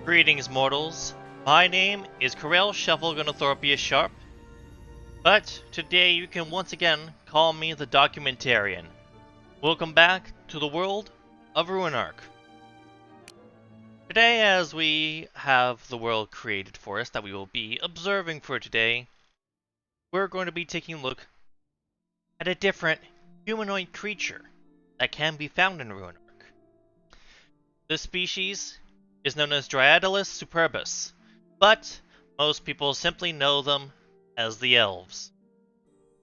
Greetings, mortals. My name is Corel Shufflegonothorpia Sharp, but today you can once again call me the Documentarian. Welcome back to the world of Ruinarch. Today, as we have the world created for us that we will be observing for today, we're going to be taking a look at a different humanoid creature that can be found in Ruinarch. This species is known as Dryadalus superbus, but most people simply know them as the elves.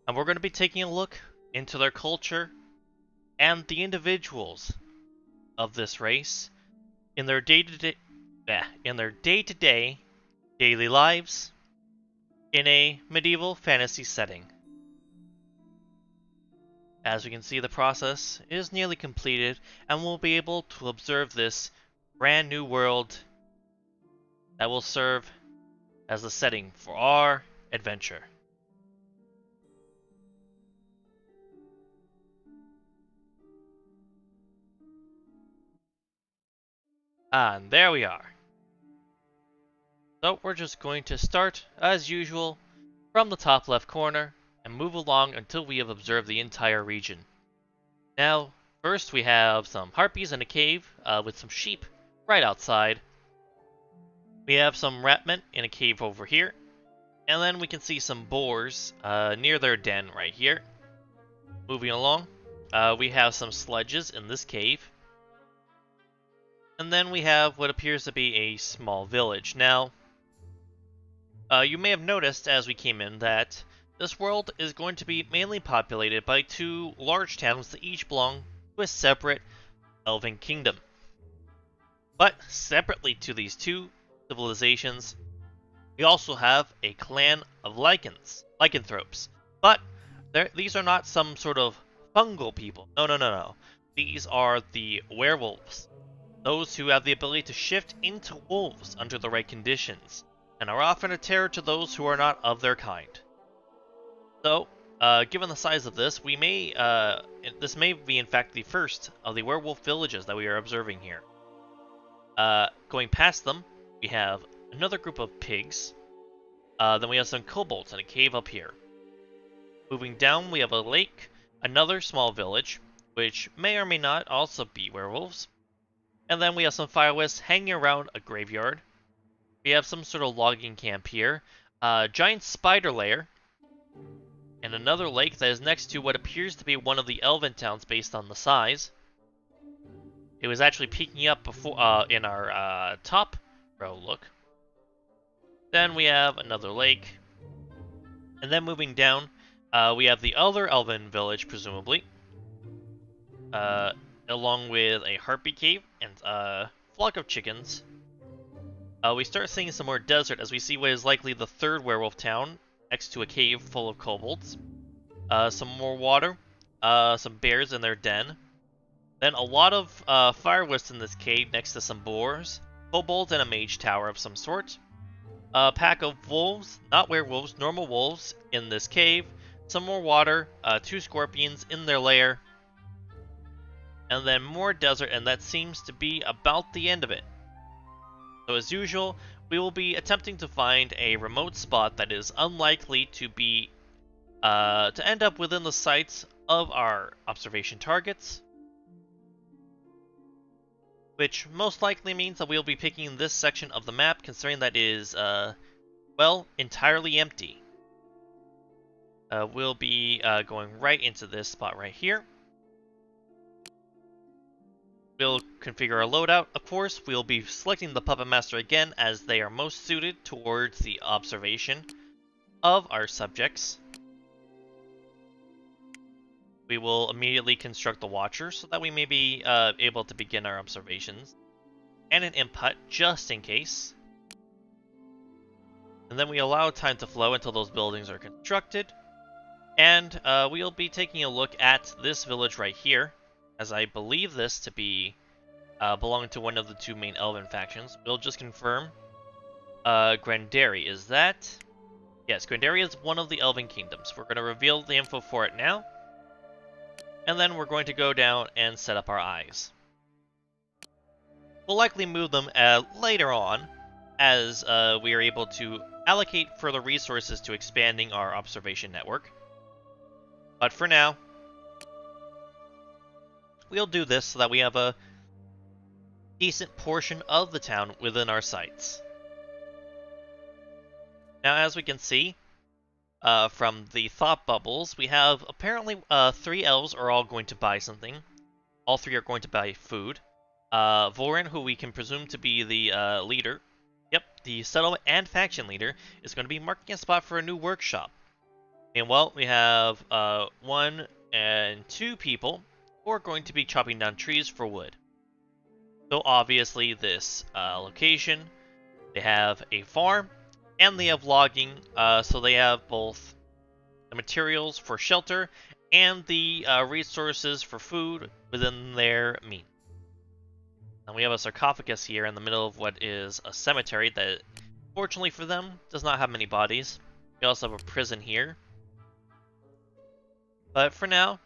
And we're going to be taking a look into their culture and the individuals of this race in their day-to-day daily lives in a medieval fantasy setting. As we can see, the process is nearly completed, and we'll be able to observe this brand new world that will serve as the setting for our adventure. And there we are. So we're just going to start, as usual, from the top left corner and move along until we have observed the entire region. Now, first we have some harpies in a cave with some sheep right outside. We have some ratmen in a cave over here. And then we can see some boars near their den right here. Moving along, we have some sledges in this cave. And then we have what appears to be a small village. Now, you may have noticed as we came in that this world is going to be mainly populated by two large towns that each belong to a separate elven kingdom. But separately to these two civilizations, we also have a clan of lycanthropes. But these are not some sort of fungal people. No. These are the werewolves. Those who have the ability to shift into wolves under the right conditions, and are often a terror to those who are not of their kind. So, given the size of this, this may be in fact the first of the werewolf villages that we are observing here. Going past them, we have another group of pigs. Then we have some kobolds in a cave up here. Moving down, we have a lake, another small village, which may or may not also be werewolves. And then we have some firewisps hanging around a graveyard. We have some sort of logging camp here, a giant spider lair, and another lake that is next to what appears to be one of the elven towns based on the size. It was actually peeking up before in our top row look. Then we have another lake. And then moving down, we have the other elven village, presumably. Along with a harpy cave and a flock of chickens. We start seeing some more desert as we see what is likely the third werewolf town next to a cave full of kobolds. Some more water, some bears in their den. Then a lot of firewisps in this cave next to some boars, kobolds, and a mage tower of some sort. A pack of wolves, not werewolves, normal wolves in this cave. Some more water, two scorpions in their lair. And then more desert, and that seems to be about the end of it. So as usual, we will be attempting to find a remote spot that is unlikely to be to end up within the sights of our observation targets, which most likely means that we'll be picking this section of the map, considering that it is well, entirely empty. We'll be going right into this spot right here. We'll configure our loadout. Of course, we'll be selecting the Puppet Master again, as they are most suited towards the observation of our subjects. We will immediately construct the Watcher so that we may be able to begin our observations, and an input just in case. And then we allow time to flow until those buildings are constructed. And we'll be taking a look at this village right here, as I believe this to be belonging to one of the two main elven factions. We'll just confirm. Granderi, is that? Yes, Granderi is one of the elven kingdoms. We're going to reveal the info for it now. And then we're going to go down and set up our eyes. We'll likely move them later on, as we are able to allocate further resources to expanding our observation network. But for now, we'll do this so that we have a decent portion of the town within our sights. Now, as we can see from the thought bubbles, we have apparently 3 elves are all going to buy something. All 3 are going to buy food. Vorin, who we can presume to be the leader, yep, the settlement and faction leader, is going to be marking a spot for a new workshop. And well, we have 1 and 2 people who are going to be chopping down trees for wood. So obviously this location, they have a farm, and they have logging, so they have both the materials for shelter and the resources for food within their means. And we have a sarcophagus here in the middle of what is a cemetery that, fortunately for them, does not have many bodies. We also have a prison here. But for now,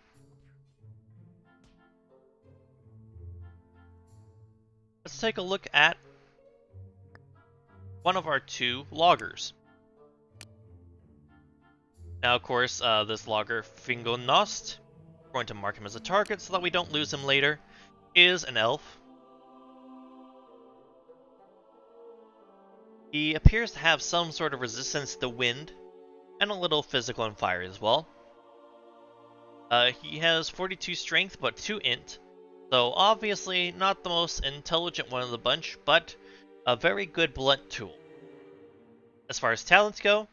let's take a look at one of our 2 loggers. Now, of course, this logger, Fingonost, we're going to mark him as a target so that we don't lose him later, is an elf. He appears to have some sort of resistance to wind, and a little physical and fire as well. He has 42 strength, but 2 int, so obviously not the most intelligent one of the bunch, but a very good blunt tool. As far as talents go,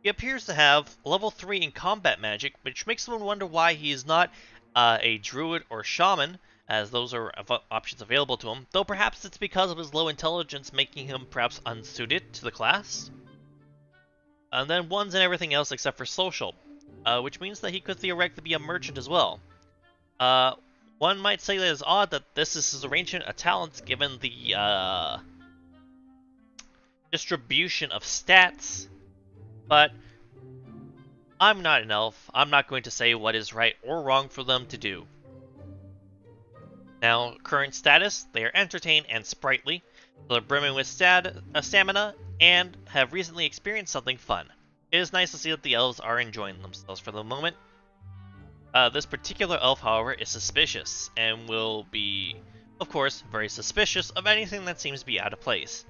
he appears to have level 3 in combat magic, which makes one wonder why he is not a druid or shaman, as those are options available to him, though perhaps it's because of his low intelligence making him perhaps unsuited to the class. And then 1s and everything else except for social, which means that he could theoretically be a merchant as well. One might say that it's odd that this is his arrangement of talents given the distribution of stats, but I'm not an elf. I'm not going to say what is right or wrong for them to do. Now, current status, they are entertained and sprightly, so they're brimming with stamina, and have recently experienced something fun. It is nice to see that the elves are enjoying themselves for the moment. This particular elf, however, is suspicious, and will be, of course, very suspicious of anything that seems to be out of place.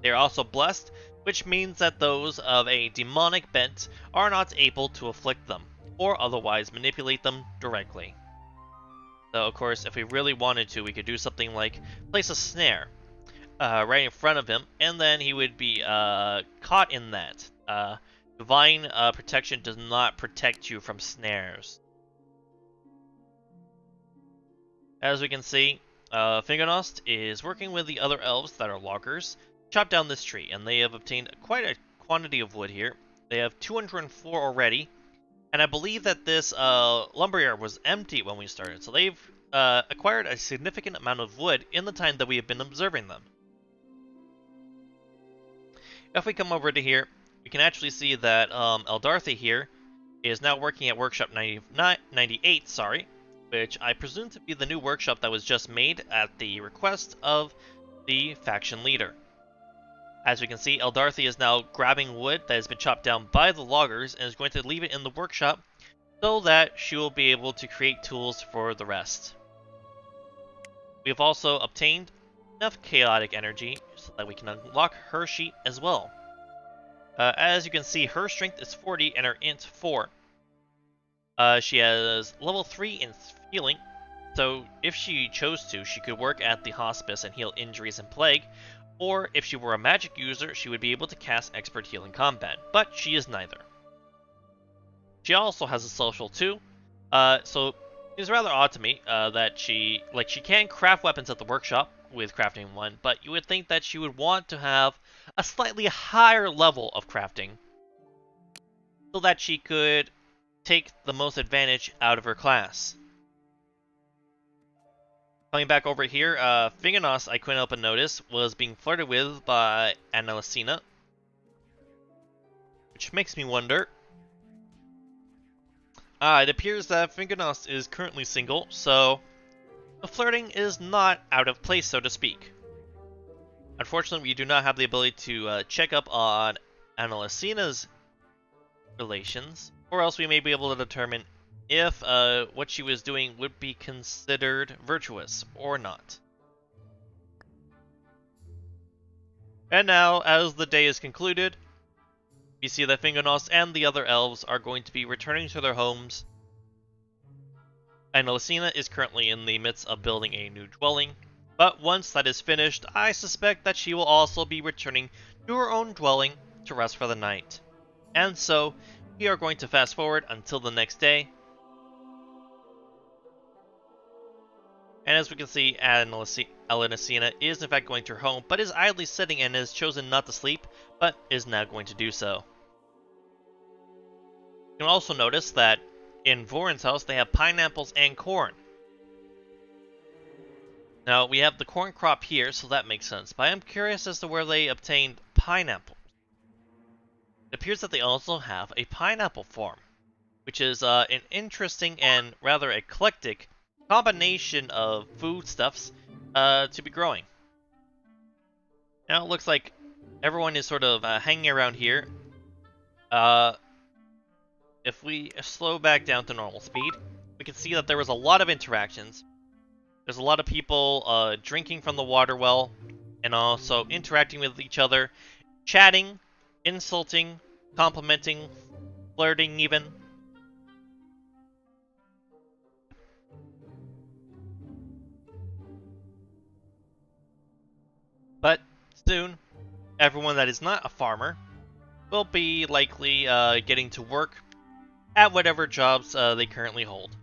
They are also blessed, which means that those of a demonic bent are not able to afflict them, or otherwise manipulate them directly. So, of course, if we really wanted to, we could do something like place a snare right in front of him, and then he would be caught in that. Divine protection does not protect you from snares. As we can see, Fingonost is working with the other elves that are loggers to chop down this tree, and they have obtained quite a quantity of wood here. They have 204 already, and I believe that this lumberyard was empty when we started, so they've acquired a significant amount of wood in the time that we have been observing them. If we come over to here, we can actually see that Eldarthy here is now working at Workshop 98, which I presume to be the new workshop that was just made at the request of the faction leader. As we can see, Eldarthy is now grabbing wood that has been chopped down by the loggers and is going to leave it in the workshop so that she will be able to create tools for the rest. We have also obtained enough chaotic energy so that we can unlock her sheet as well. As you can see, her strength is 40 and her int 4. She has level 3 in healing, so if she chose to, she could work at the hospice and heal injuries and plague, or if she were a magic user, she would be able to cast expert healing combat, but she is neither. She also has a social too, so it's rather odd to me that she can craft weapons at the workshop with crafting 1, but you would think that she would want to have a slightly higher level of crafting so that she could take the most advantage out of her class. Coming back over here, Fingonost, I couldn't help but notice, was being flirted with by Annalacina, which makes me wonder. It appears that Fingonost is currently single, so the flirting is not out of place, so to speak. Unfortunately, we do not have the ability to check up on Analysina's relations, or else we may be able to determine if what she was doing would be considered virtuous or not. And now, as the day is concluded, we see that Fingonos and the other elves are going to be returning to their homes. Analysina is currently in the midst of building a new dwelling, but once that is finished, I suspect that she will also be returning to her own dwelling to rest for the night. And so, we are going to fast forward until the next day. And as we can see, Analysina is in fact going to her home, but is idly sitting and has chosen not to sleep, but is now going to do so. You can also notice that in Voran's house they have pineapples and corn. Now, we have the corn crop here, so that makes sense, but I am curious as to where they obtained pineapples. It appears that they also have a pineapple farm, which is an interesting and rather eclectic combination of foodstuffs to be growing. Now, it looks like everyone is sort of hanging around here. If we slow back down to normal speed, we can see that there was a lot of interactions. There's a lot of people drinking from the water well, and also interacting with each other, chatting, insulting, complimenting, flirting even. But soon, everyone that is not a farmer will be likely getting to work at whatever jobs they currently hold.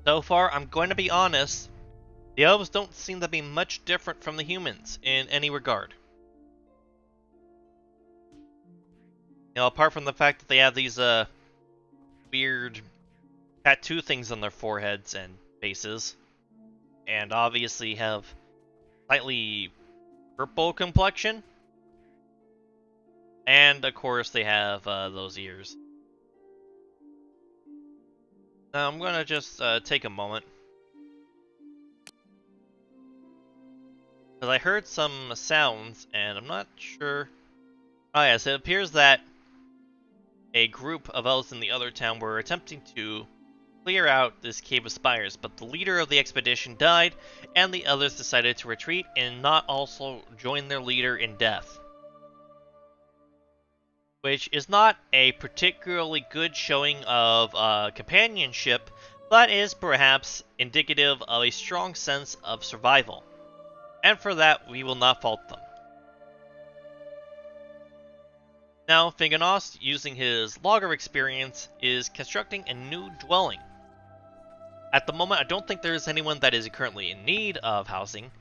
So far, I'm going to be honest, the elves don't seem to be much different from the humans in any regard. You know, apart from the fact that they have these weird tattoo things on their foreheads and faces, and obviously have slightly purple complexion, and of course they have those ears. Now I'm gonna just take a moment, because I heard some sounds and I'm not sure. Oh yes, it appears that a group of elves in the other town were attempting to clear out this cave of spires, but the leader of the expedition died, and the others decided to retreat and not also join their leader in death. Which is not a particularly good showing of companionship, but is perhaps indicative of a strong sense of survival. And for that, we will not fault them. Now, Fingonos, using his logger experience, is constructing a new dwelling. At the moment, I don't think there is anyone that is currently in need of housing,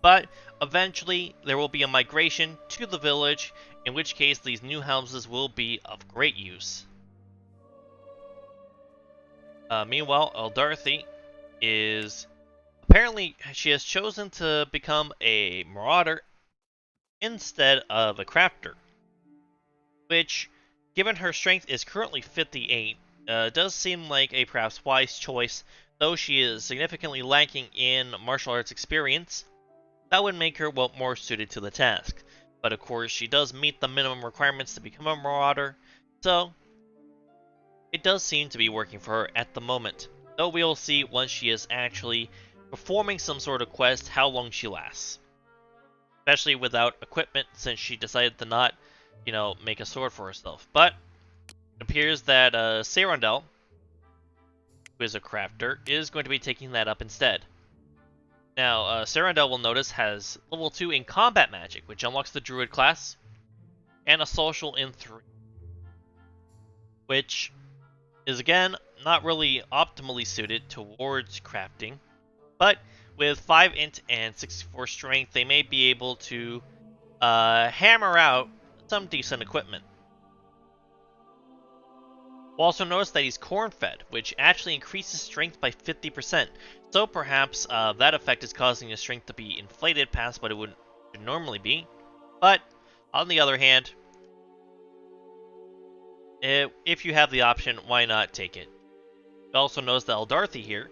but eventually there will be a migration to the village, in which case these new houses will be of great use. Meanwhile, Eldarthy is... apparently, she has chosen to become a marauder instead of a crafter, which, given her strength is currently 58, does seem like a perhaps wise choice, though she is significantly lacking in martial arts experience. That would make her well more suited to the task. But of course, she does meet the minimum requirements to become a marauder, so it does seem to be working for her at the moment. Though we will see once she is actually performing some sort of quest how long she lasts. Especially without equipment, since she decided to not, make a sword for herself. But it appears that Sarandel, who is a crafter, is going to be taking that up instead. Now, Sarandel, will notice, has level 2 in combat magic, which unlocks the druid class, and a social in 3. Which is, again, not really optimally suited towards crafting, but with 5 int and 64 strength, they may be able to hammer out some decent equipment. We'll also notice that he's corn-fed, which actually increases strength by 50%, so perhaps that effect is causing his strength to be inflated past what it would normally be. But, on the other hand, If you have the option, why not take it? You also notice that Eldarthy here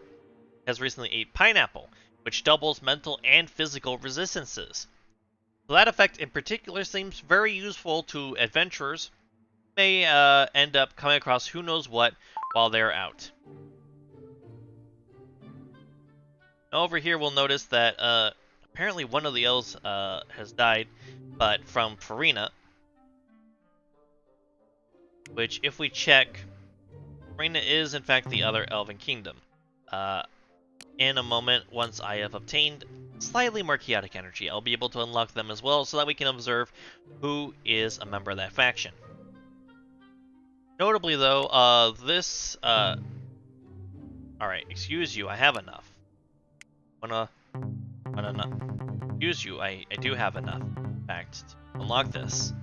has recently ate pineapple, which doubles mental and physical resistances. So that effect in particular seems very useful to adventurers who may end up coming across who knows what while they're out. Now over here we'll notice that apparently one of the elves has died, but from Farina, which if we check, Farina is in fact the other elven kingdom. In a moment, once I have obtained slightly more chaotic energy, I'll be able to unlock them as well so that we can observe who is a member of that faction. Notably though, alright, excuse you, I have enough. Excuse you, I do have enough, in fact, to unlock this.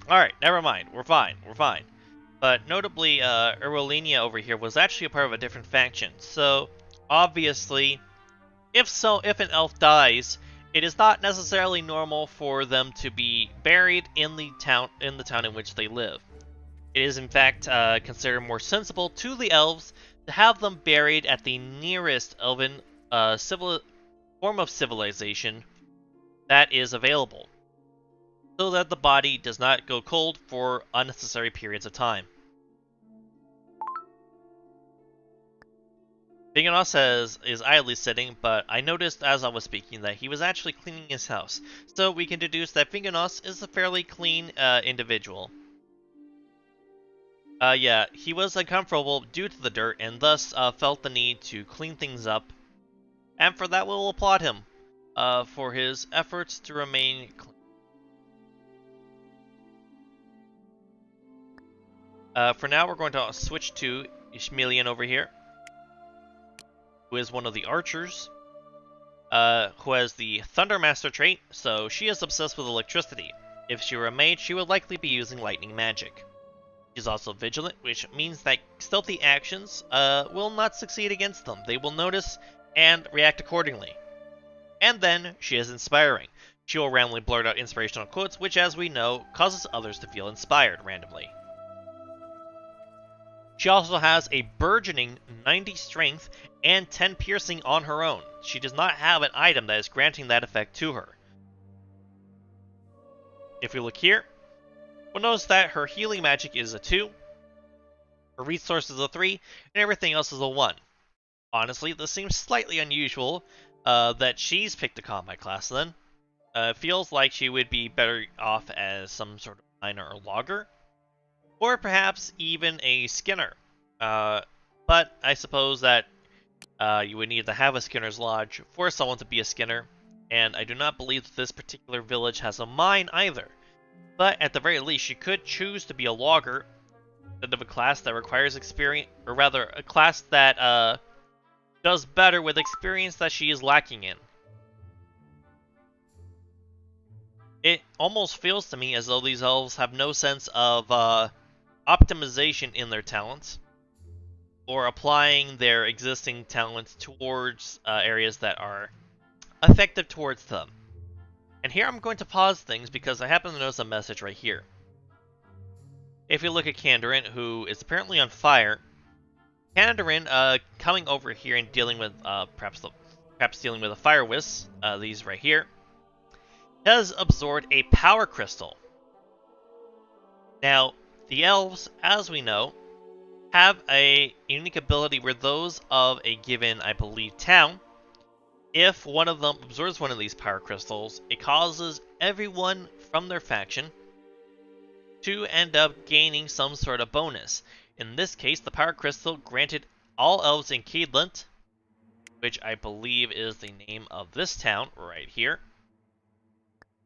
Alright, never mind, we're fine. But notably, Erwalinia over here was actually a part of a different faction, so obviously, if an elf dies, it is not necessarily normal for them to be buried in the town in which they live. It is in fact considered more sensible to the elves to have them buried at the nearest elven form of civilization that is available, so that the body does not go cold for unnecessary periods of time. Finganos is idly sitting, but I noticed as I was speaking that he was actually cleaning his house, so we can deduce that Finganos is a fairly clean individual. Yeah, he was uncomfortable due to the dirt and thus felt the need to clean things up, and for that we'll applaud him for his efforts to remain clean. For now, we're going to switch to Ishmelian over here, who is one of the archers, who has the Thundermaster trait, so she is obsessed with electricity. If she were a mage, she would likely be using lightning magic. She's also vigilant, which means that stealthy actions will not succeed against them. They will notice and react accordingly. And then, she is inspiring. She will randomly blurt out inspirational quotes, which, as we know, causes others to feel inspired randomly. She also has a burgeoning 90 strength and 10 piercing on her own. She does not have an item that is granting that effect to her. If we look here, we'll notice that her healing magic is a 2, her resource is a 3, and everything else is a 1. Honestly, this seems slightly unusual that she's picked a combat class then. Feels like she would be better off as some sort of miner or logger, or perhaps even a skinner. But I suppose that you would need to have a skinner's lodge for someone to be a skinner, and I do not believe that this particular village has a mine either. But at the very least, she could choose to be a logger instead of a class that requires experience, or rather, a class that does better with experience that she is lacking in. It almost feels to me as though these elves have no sense of optimization in their talents, or applying their existing talents towards areas that are effective towards them. And here I'm going to pause things because I happen to notice a message right here. If you look at Kandarin, who is apparently on fire, Kandarin coming over here and dealing with perhaps dealing with a fire wisp, these right here, has absorbed a power crystal. Now, the elves, as we know, have a unique ability where those of a given, I believe, town, if one of them absorbs one of these power crystals, it causes everyone from their faction to end up gaining some sort of bonus. In this case, the power crystal granted all elves in Caedlent, which I believe is the name of this town right here.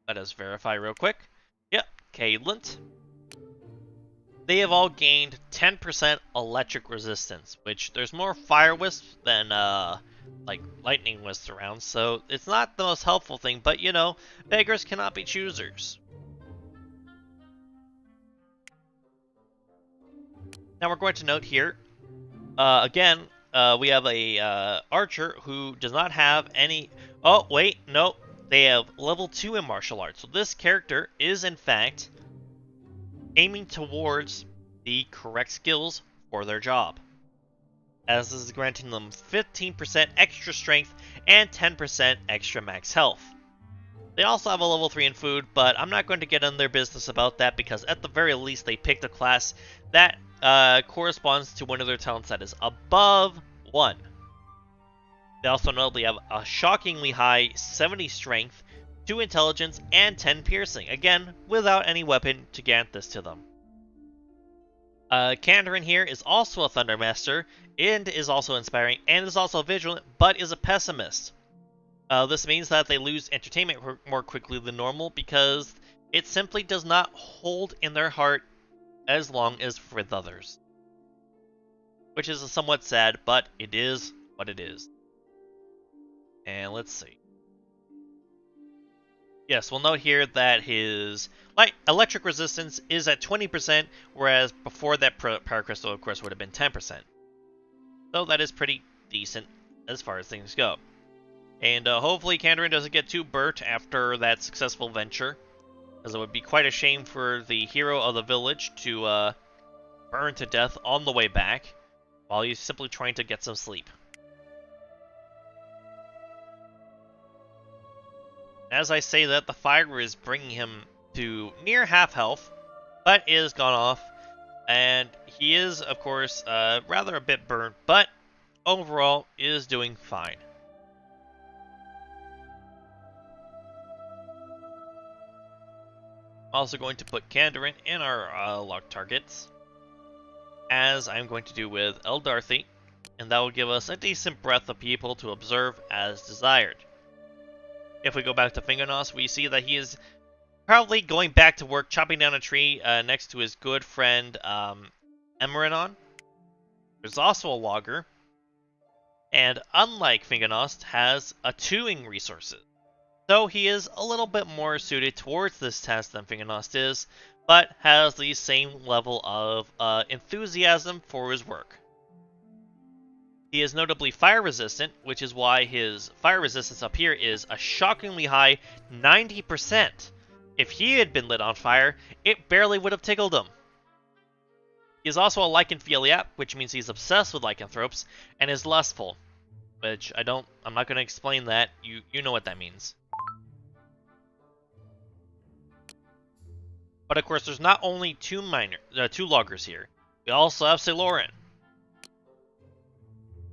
Let us verify real quick. Yep, Caedlent. They have all gained 10% electric resistance, which there's more fire wisps than like lightning wisps around, so it's not the most helpful thing, but you know, beggars cannot be choosers. Now we're going to note here, again, we have a archer who does not have any... Oh, wait, no. They have level 2 in martial arts. So this character is, in fact, aiming towards the correct skills for their job, as this is granting them 15% extra strength and 10% extra max health. They also have a level 3 in food, but I'm not going to get in their business about that because at the very least they picked a class that corresponds to one of their talents that is above 1. They also notably have a shockingly high 70 strength, 2 intelligence, and 10 piercing, again, without any weapon to grant this to them. Kandarin here is also a Thundermaster, and is also inspiring, and is also vigilant, but is a pessimist. This means that they lose entertainment more quickly than normal because it simply does not hold in their heart as long as with others. Which is somewhat sad, but it is what it is. And let's see. Yes, we'll note here that his electric resistance is at 20%, whereas before that power crystal, of course, would have been 10%. So that is pretty decent as far as things go. And hopefully Kandarin doesn't get too burnt after that successful venture, as it would be quite a shame for the hero of the village to burn to death on the way back, while he's simply trying to get some sleep. As I say that, the fire is bringing him to near half health, but is gone off, and he is, of course, rather a bit burnt, but overall is doing fine. I'm also going to put Kandarin in our locked targets, as I'm going to do with Eldarthy, and that will give us a decent breadth of people to observe as desired. If we go back to Fingernos, we see that he is probably going back to work chopping down a tree next to his good friend Emeranon. There's also a logger, and unlike Fingernost, has a 2ing resources. So he is a little bit more suited towards this task than Fingernost is, but has the same level of enthusiasm for his work. He is notably fire resistant, which is why his fire resistance up here is a shockingly high 90%. If he had been lit on fire, it barely would have tickled him. He is also a lycanphiliac, which means he's obsessed with lycanthropes, and is lustful, which I'm not going to explain that. You know what that means. But of course, there's not only two loggers here. We also have Celoran,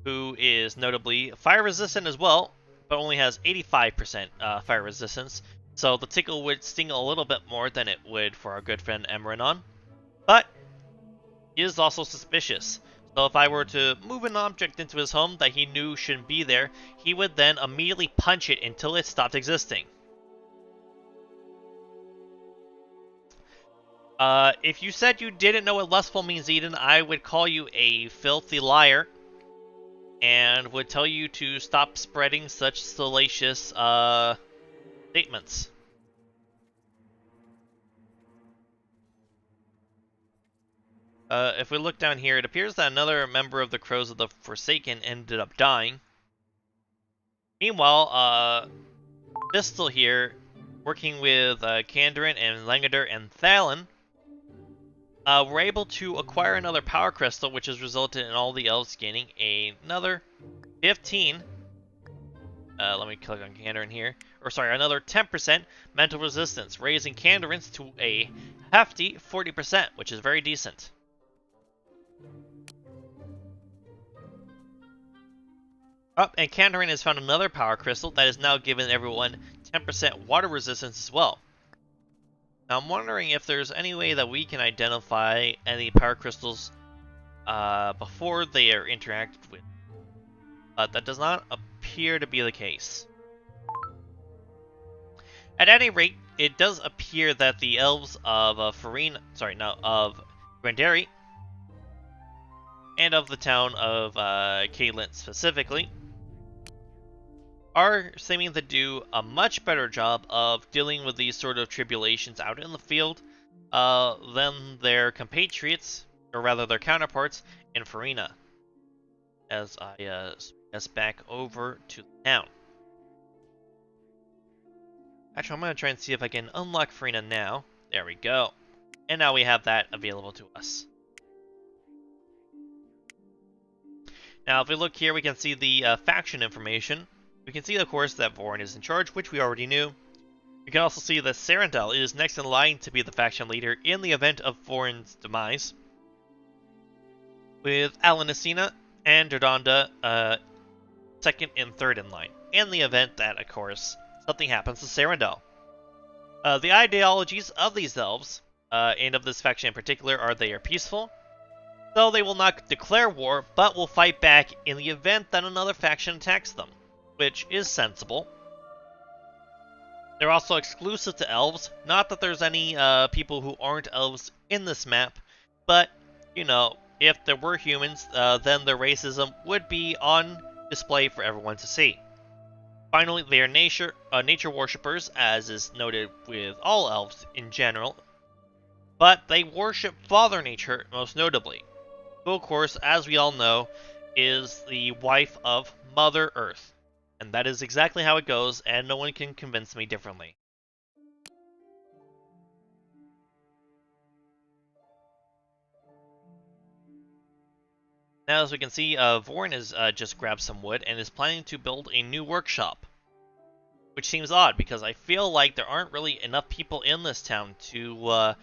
who is notably fire resistant as well, but only has 85% fire resistance. So the tickle would sting a little bit more than it would for our good friend Emeranon. But he is also suspicious. So if I were to move an object into his home that he knew shouldn't be there, he would then immediately punch it until it stopped existing. If you said you didn't know what lustful means, Eden, I would call you a filthy liar, and would tell you to stop spreading such salacious, statements. If we look down here, it appears that another member of the Crows of the Forsaken ended up dying. Meanwhile, Fistel here, working with Kandarin and Langador and Thalon, we're able to acquire another power crystal, which has resulted in all the elves gaining another 15. Let me click on Kandarin here. Or sorry, another 10% mental resistance, raising Kandarin's to a hefty 40%, which is very decent. And Kandarin has found another power crystal that has now given everyone 10% water resistance as well. Now I'm wondering if there's any way that we can identify any power crystals before they are interacted with. But that does not appear to be the case. At any rate, it does appear that the elves of of Granderi and of the town of Caitlin specifically are seeming to do a much better job of dealing with these sort of tribulations out in the field than their compatriots, or rather their counterparts, in Farina. As I swing us back over to the town. Actually, I'm going to try and see if I can unlock Farina now. There we go. And now we have that available to us. Now, if we look here, we can see the faction information. We can see, of course, that Vorin is in charge, which we already knew. We can also see that Sarandel is next in line to be the faction leader in the event of Vorin's demise, with Alanacina and Dodonda second and third in line, in the event that, of course, something happens to Sarandel. The ideologies of these elves, and of this faction in particular, are they are peaceful, though they will not declare war, but will fight back in the event that another faction attacks them, which is sensible. They're also exclusive to elves, not that there's any people who aren't elves in this map, but, you know, if there were humans, then their racism would be on display for everyone to see. Finally, they are nature worshippers, as is noted with all elves in general, but they worship Father Nature most notably, who, of course, as we all know, is the wife of Mother Earth. And that is exactly how it goes, and no one can convince me differently. Now, as we can see, Vorin has just grabbed some wood and is planning to build a new workshop. Which seems odd, because I feel like there aren't really enough people in this town to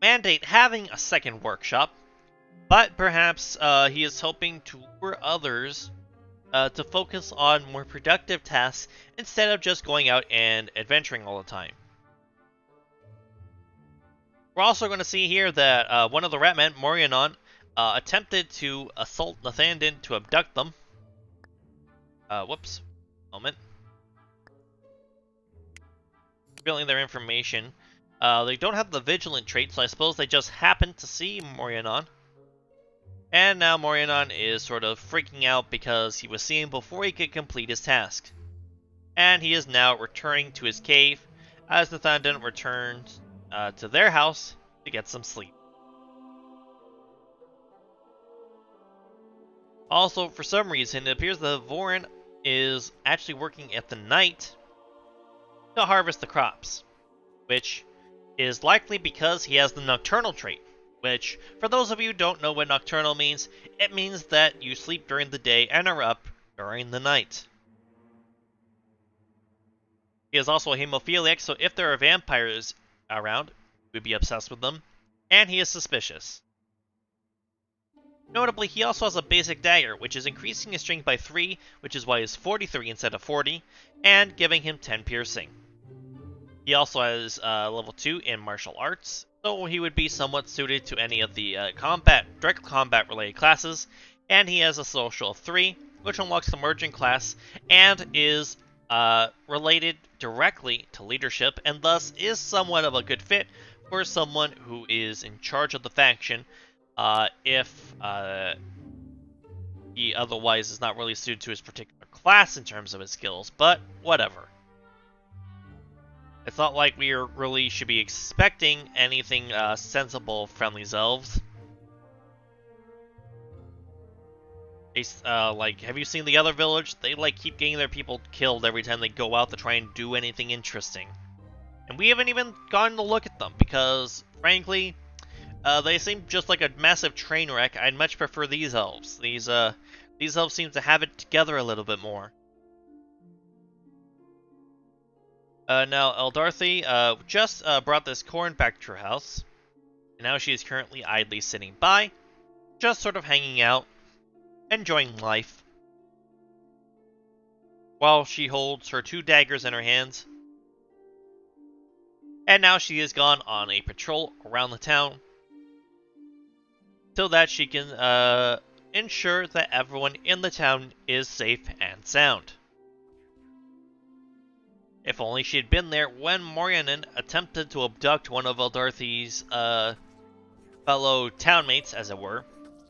mandate having a second workshop. But perhaps he is hoping to lure others to focus on more productive tasks instead of just going out and adventuring all the time. We're also going to see here that one of the Ratmen, Morianon, attempted to assault Nathandin to abduct them. Whoops. Moment. Revealing their information. They don't have the Vigilant trait, so I suppose they just happened to see Morianon. And now Morianon is sort of freaking out because he was seen before he could complete his task. And he is now returning to his cave as Nathandin returns to their house to get some sleep. Also, for some reason, it appears that Vorin is actually working at the night to harvest the crops, which is likely because he has the nocturnal trait, which, for those of you who don't know what nocturnal means, it means that you sleep during the day and are up during the night. He is also a hemophiliac, so if there are vampires around, he would be obsessed with them, and he is suspicious. Notably, he also has a basic dagger, which is increasing his strength by 3, which is why he's 43 instead of 40, and giving him 10 piercing. He also has level 2 in martial arts, so he would be somewhat suited to any of the direct combat related classes, and he has a social of 3, which unlocks the merchant class, and is related directly to leadership, and thus is somewhat of a good fit for someone who is in charge of the faction, if he otherwise is not really suited to his particular class in terms of his skills, but whatever. It's not like we really should be expecting anything sensible from these elves. Like, have you seen the other village? They keep getting their people killed every time they go out to try and do anything interesting. And we haven't even gotten to look at them because, frankly, they seem just like a massive train wreck. I'd much prefer these elves. These elves seem to have it together a little bit more. Now, Eldarthy just brought this corn back to her house, and now she is currently idly sitting by, just sort of hanging out, enjoying life, while she holds her 2 daggers in her hands. And now she has gone on a patrol around the town, so that she can ensure that everyone in the town is safe and sound. If only she had been there when Morianon attempted to abduct one of Eldarthy's fellow townmates, as it were.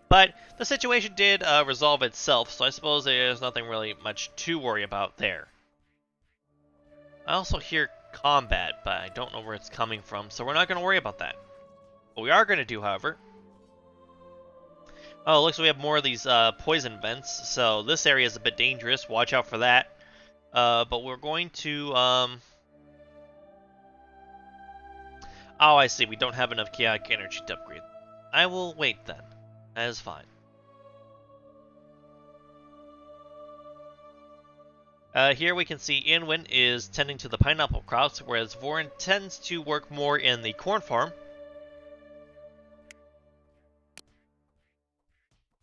But the situation did resolve itself, so I suppose there's nothing really much to worry about there. I also hear combat, but I don't know where it's coming from, so we're not going to worry about that. What we are going to do, however... Oh, it looks like we have more of these poison vents, so this area is a bit dangerous. Watch out for that. But we're going to... Oh, I see. We don't have enough chaotic energy to upgrade. I will wait then. That is fine. Here we can see Inwin is tending to the pineapple crops, whereas Vorin tends to work more in the corn farm.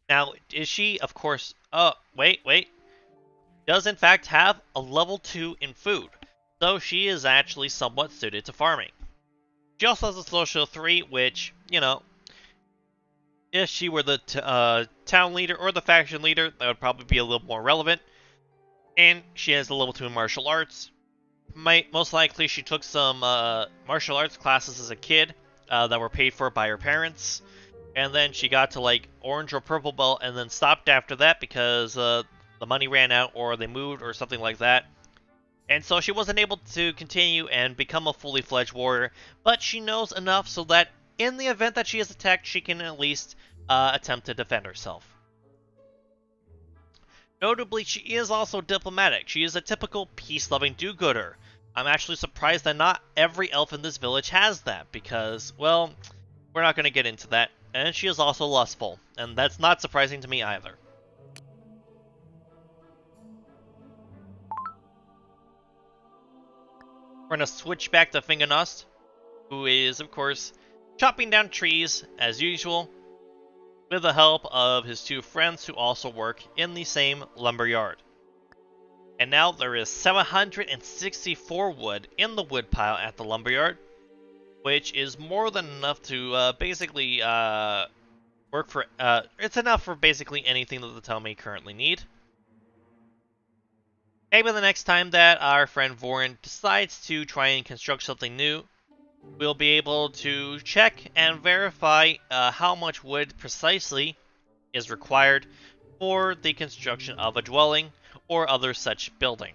Now, is she, of course... Oh, wait. Does in fact have a level 2 in food, so she is actually somewhat suited to farming. She also has a social 3, which, you know, if she were the town leader or the faction leader, that would probably be a little more relevant. And she has a level 2 in martial arts. Most likely she took some martial arts classes as a kid that were paid for by her parents. And then she got to like orange or purple belt and then stopped after that because the money ran out or they moved or something like that. And so she wasn't able to continue and become a fully fledged warrior, but she knows enough so that in the event that she is attacked, she can at least attempt to defend herself. Notably, she is also diplomatic. She is a typical peace-loving do-gooder. I'm actually surprised that not every elf in this village has that, because, well, we're not going to get into that. And she is also lustful, and that's not surprising to me either. We're going to switch back to Fingernost, who is, of course, chopping down trees, as usual, with the help of his two friends who also work in the same lumberyard. And now there is 764 wood in the woodpile at the lumberyard, which is more than enough to basically work for... it's enough for basically anything that the town may currently need. Maybe the next time that our friend Vorin decides to try and construct something new, we'll be able to check and verify how much wood precisely is required for the construction of a dwelling or other such building.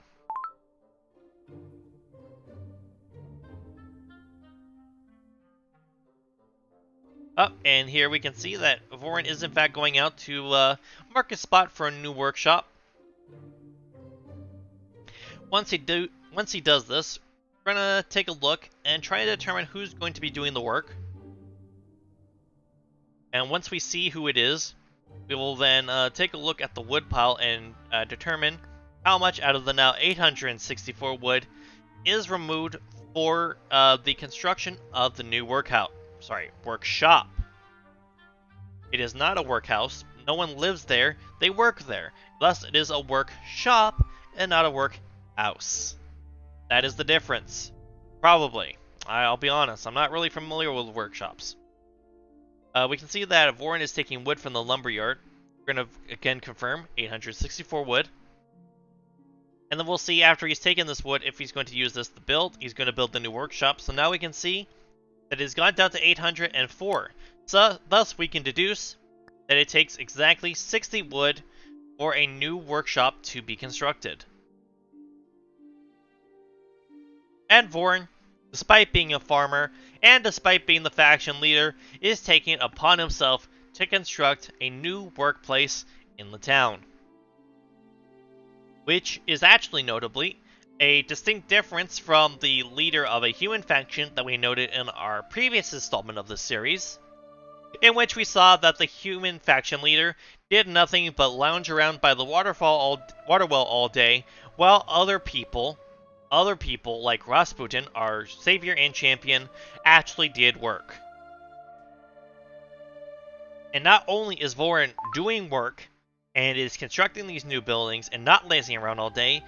Oh, and here we can see that Vorin is in fact going out to mark a spot for a new workshop. Once he does this, we're gonna take a look and try to determine who's going to be doing the work. And once we see who it is, we will then take a look at the wood pile and determine how much out of the now 864 wood is removed for the construction of the new workshop. It is not a workhouse. No one lives there. They work there. Thus, it is a workshop and not a workhouse. That is the difference. Probably. I'll be honest. I'm not really familiar with workshops. We can see that Vorin is taking wood from the lumberyard. We're going to again confirm 864 wood. And then we'll see after he's taken this wood if he's going to use this to build. He's going to build the new workshop. So now we can see that it's gone down to 804. So thus we can deduce that it takes exactly 60 wood for a new workshop to be constructed. And Vorin, despite being a farmer, and despite being the faction leader, is taking it upon himself to construct a new workplace in the town. Which is actually notably a distinct difference from the leader of a human faction that we noted in our previous installment of this series, in which we saw that the human faction leader did nothing but lounge around by the water well all day, while other people like Rasputin, our savior and champion, actually did work. And not only is Vorin doing work and is constructing these new buildings and not lazing around all day,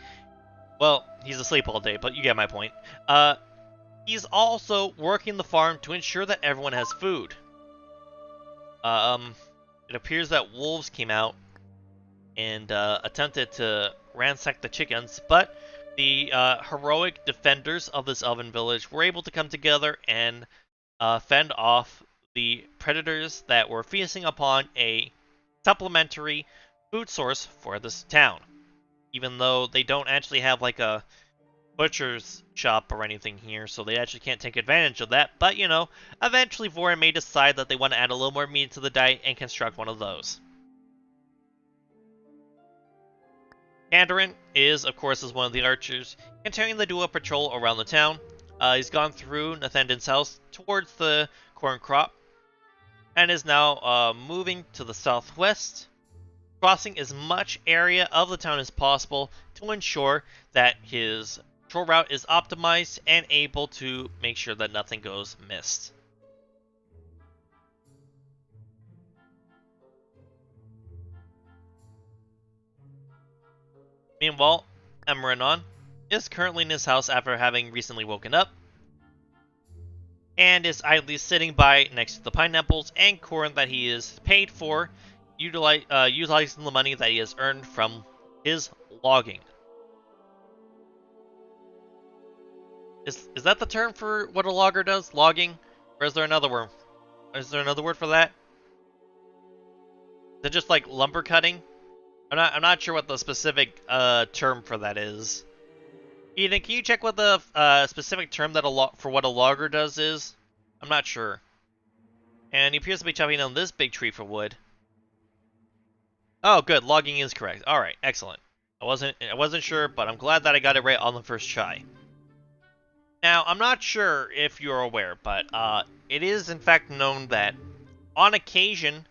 well, he's asleep all day, but you get my point. He's also working the farm to ensure that everyone has food. It appears that wolves came out and attempted to ransack the chickens, but the heroic defenders of this elven village were able to come together and fend off the predators that were feasting upon a supplementary food source for this town. Even though they don't actually have like a butcher's shop or anything here, so they actually can't take advantage of that. But, you know, eventually Vorin may decide that they want to add a little more meat to the diet and construct one of those. Kandarin is, of course, one of the archers, continuing to do a patrol around the town. He's gone through Nathanden's house towards the corn crop, and is now moving to the southwest crossing as much area of the town as possible to ensure that his patrol route is optimized and able to make sure that nothing goes missed. Meanwhile, Emranon is currently in his house after having recently woken up, and is idly sitting by next to the pineapples and corn that he is paid for, utilizing the money that he has earned from his logging. Is that the term for what a logger does? Logging? Or is there another word? Is there another word for that? Is it just like lumber cutting? I'm not sure what the specific term for that is. Eden, can you check what the specific term that for what a logger does is? I'm not sure. And he appears to be chopping down this big tree for wood. Oh, good. Logging is correct. All right, excellent. I wasn't sure, but I'm glad that I got it right on the first try. Now, I'm not sure if you're aware, but it is in fact known that on occasion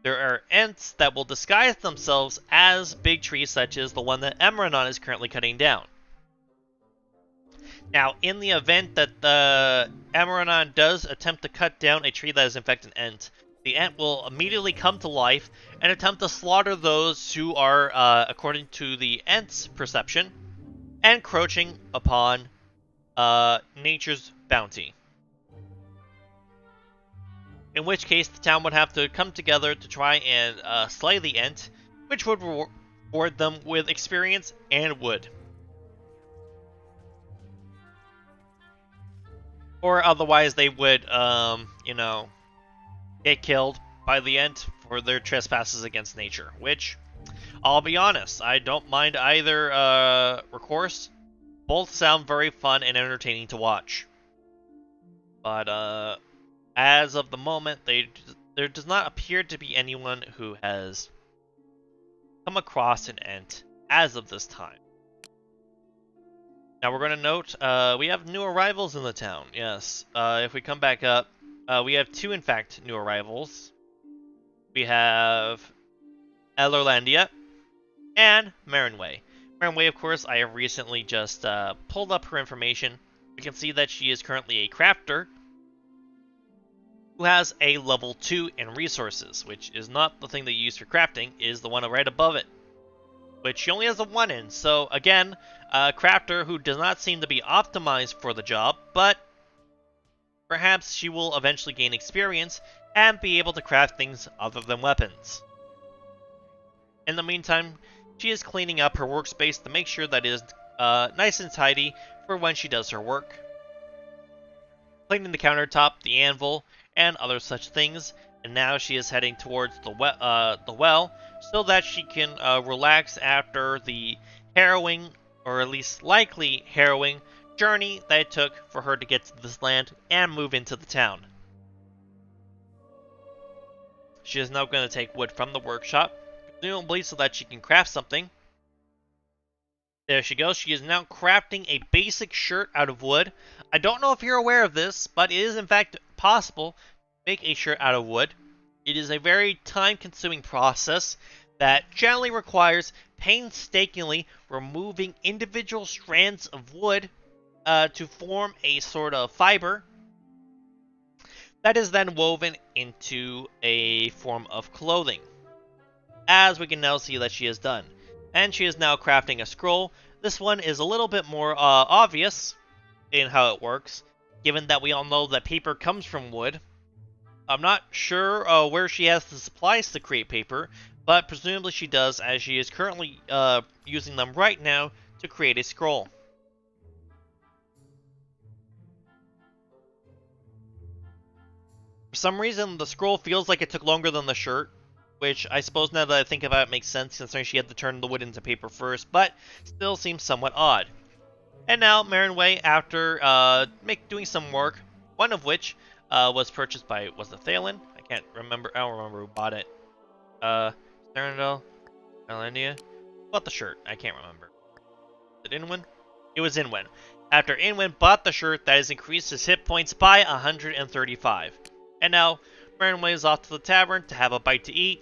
there are Ents that will disguise themselves as big trees, such as the one that Emranon is currently cutting down. Now, in the event that the Emranon does attempt to cut down a tree that is in fact an Ent, the Ent will immediately come to life and attempt to slaughter those who are, according to the Ent's perception, encroaching upon nature's bounty. In which case, the town would have to come together to try and slay the Ent, which would reward them with experience and wood. Or otherwise, they would, get killed by the Ent for their trespasses against nature. Which, I'll be honest, I don't mind either recourse. Both sound very fun and entertaining to watch. But, as of the moment, there does not appear to be anyone who has come across an Ent as of this time. Now we're going to note, we have new arrivals in the town, yes. If we come back up, we have two, in fact, new arrivals. We have Ellerlandia and Marinway. Marinway, of course, I have recently just pulled up her information. We can see that she is currently a crafter who has a level 2 in resources, which is not the thing that you use for crafting, is the one right above it, which she only has a 1 in. So again, a crafter who does not seem to be optimized for the job, but perhaps she will eventually gain experience and be able to craft things other than weapons. In the meantime, she is cleaning up her workspace to make sure that it is nice and tidy for when she does her work. Cleaning the countertop, the anvil, and other such things, and now she is heading towards the well so that she can relax after the harrowing, or at least likely harrowing, journey that it took for her to get to this land and move into the town. She is now going to take wood from the workshop, presumably so that she can craft something. There she goes. She is now crafting a basic shirt out of wood. I don't know if you're aware of this, but it is in fact possible to make a shirt out of wood. It is a very time-consuming process that generally requires painstakingly removing individual strands of wood to form a sort of fiber that is then woven into a form of clothing, as we can now see that she has done. And she is now crafting a scroll. This one is a little bit more obvious in how it works, given that we all know that paper comes from wood. I'm not sure where she has the supplies to create paper, but presumably she does, as she is currently using them right now to create a scroll. For some reason, the scroll feels like it took longer than the shirt, which I suppose now that I think about it makes sense considering she had to turn the wood into paper first, but still seems somewhat odd. And now, Marinway, after doing some work, one of which was purchased by, was it Thalen? I can't remember, I don't remember who bought it. Cyrano, Elenia? Bought the shirt, I can't remember. Was it Inwin? It was Inwin. After Inwin bought the shirt, that has increased his hit points by 135. And now, Marinway is off to the tavern to have a bite to eat,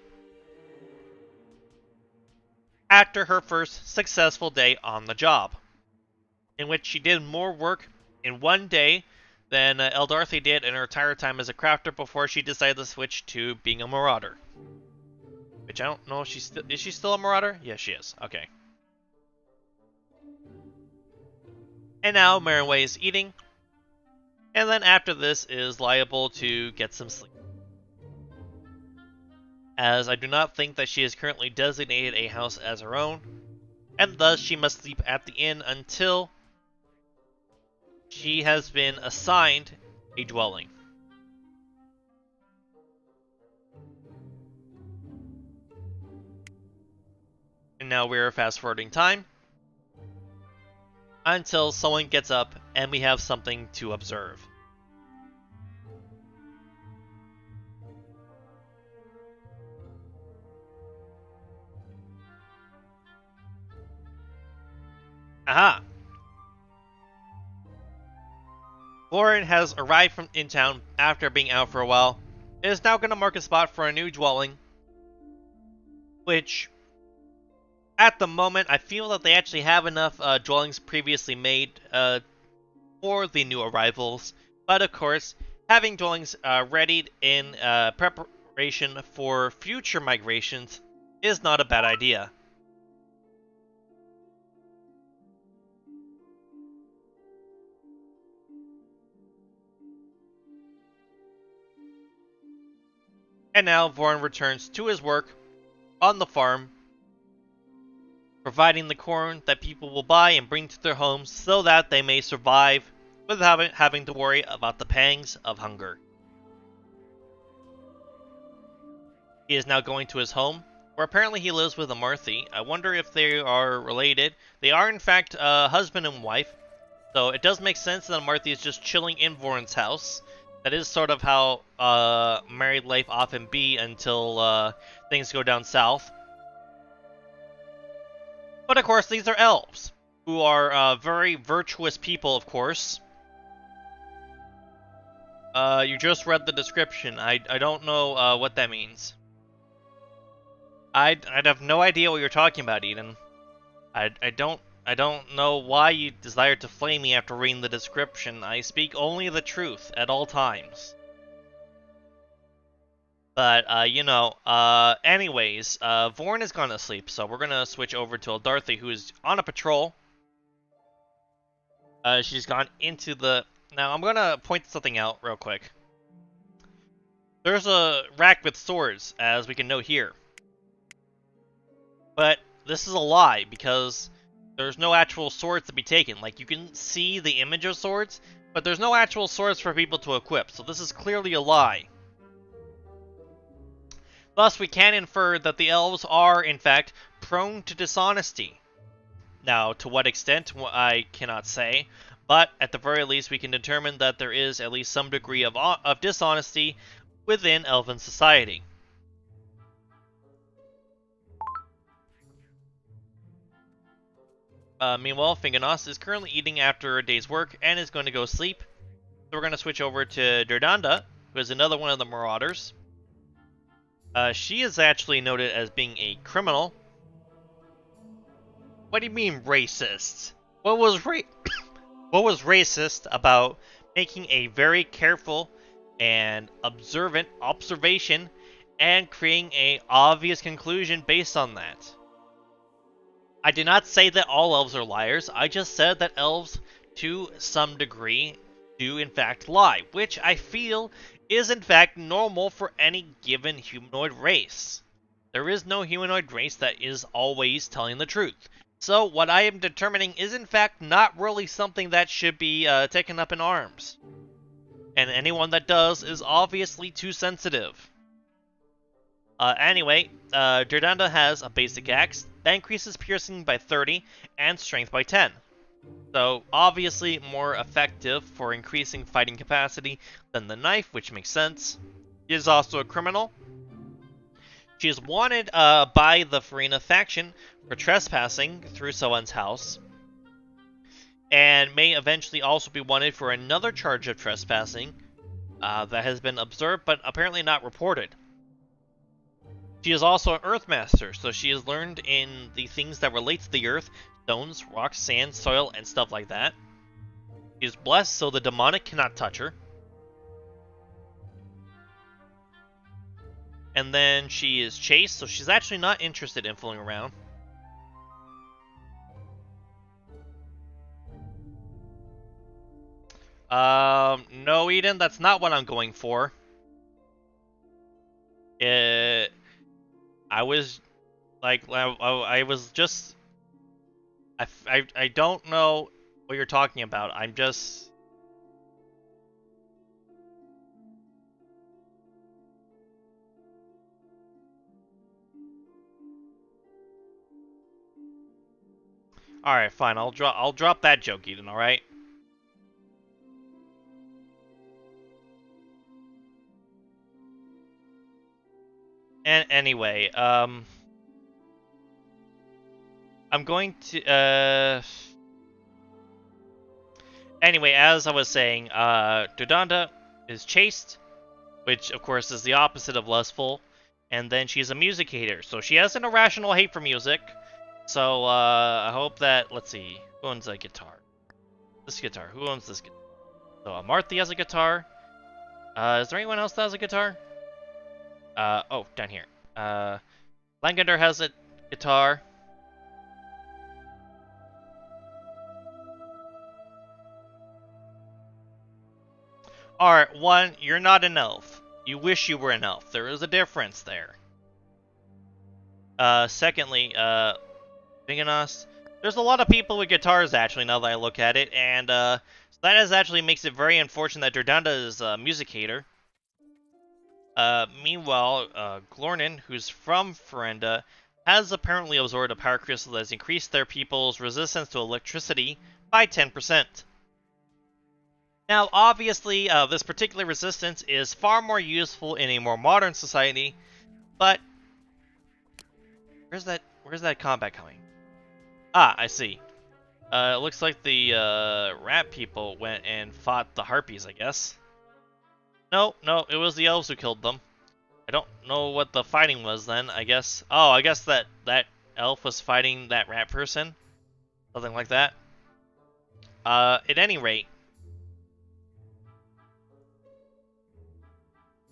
after her first successful day on the job, in which she did more work in one day than Eldarthy did in her entire time as a crafter before she decided to switch to being a marauder. Which I don't know if is she still a marauder? Yes, she is. Okay. And now Marinway is eating, and then after this is liable to get some sleep, as I do not think that she has currently designated a house as her own, and thus she must sleep at the inn until she has been assigned a dwelling. And now we're fast forwarding time until someone gets up and we have something to observe. Aha! Lauren has arrived in town after being out for a while. It is now going to mark a spot for a new dwelling, which, at the moment, I feel that they actually have enough dwellings previously made for the new arrivals. But of course, having dwellings readied in preparation for future migrations is not a bad idea. And now Vorn returns to his work on the farm, providing the corn that people will buy and bring to their homes so that they may survive without having to worry about the pangs of hunger. He is now going to his home, where apparently he lives with Amarthi. I wonder if they are related. They are in fact husband and wife, so it does make sense that Amarthi is just chilling in Vorn's house. That is sort of how married life often be until things go down south. But of course, these are elves, who are very virtuous people, of course. You just read the description. I don't know what that means. I'd have no idea what you're talking about, Eden. I don't know why you desire to flame me after reading the description. I speak only the truth at all times. But, anyways, Vorn has gone to sleep, so we're gonna switch over to Eldarthy, who is on a patrol. She's gone into the... Now, I'm gonna point something out real quick. There's a rack with swords, as we can note here. But this is a lie, because there's no actual swords to be taken. Like, you can see the image of swords, but there's no actual swords for people to equip, so this is clearly a lie. Thus, we can infer that the elves are, in fact, prone to dishonesty. Now, to what extent, I cannot say, but at the very least we can determine that there is at least some degree of dishonesty within elven society. Meanwhile, Finganos is currently eating after a day's work and is going to go sleep. So we're going to switch over to Derdanda, who is another one of the Marauders. She is actually noted as being a criminal. What do you mean racist? What was racist about making a very careful and observant observation and creating an obvious conclusion based on that? I did not say that all elves are liars. I just said that elves, to some degree, do in fact lie, which I feel is in fact normal for any given humanoid race. There is no humanoid race that is always telling the truth. So what I am determining is in fact not really something that should be taken up in arms. And anyone that does is obviously too sensitive. Anyway, Derdanda has a basic axe that increases piercing by 30 and strength by 10. So, obviously more effective for increasing fighting capacity than the knife, which makes sense. She is also a criminal. She is wanted by the Farina faction for trespassing through someone's house, and may eventually also be wanted for another charge of trespassing that has been observed but apparently not reported. She is also an Earth Master, so she has learned in the things that relate to the Earth, stones, rocks, sand, soil, and stuff like that. She is blessed, so the demonic cannot touch her. And then she is chaste, so she's actually not interested in fooling around. No, Eden, that's not what I'm going for. I was like, I was just, I don't know what you're talking about. I'm just. All right, fine. I'll drop that joke, Eden. All right. And anyway, I'm going to Anyway, as I was saying, Dodonda is chaste, which of course is the opposite of lustful, and then she's a music hater, so she has an irrational hate for music. So I hope that, let's see, who owns a guitar? This guitar. Who owns this guitar? So Marthy has a guitar. Is there anyone else that has a guitar? Oh, down here. Langander has a guitar. Alright, one, you're not an elf. You wish you were an elf. There is a difference there. Secondly, Vinganos, there's a lot of people with guitars, actually, now that I look at it, and, so that actually makes it very unfortunate that Dordanda is a music hater. Meanwhile, Glornan, who's from Ferenda, has apparently absorbed a power crystal that has increased their people's resistance to electricity by 10%. Now, obviously, this particular resistance is far more useful in a more modern society, but where's that combat coming? Ah, I see. It looks like the rat people went and fought the harpies, I guess. No, it was the elves who killed them. I don't know what the fighting was then, I guess. Oh, I guess that elf was fighting that rat person. Something like that. At any rate.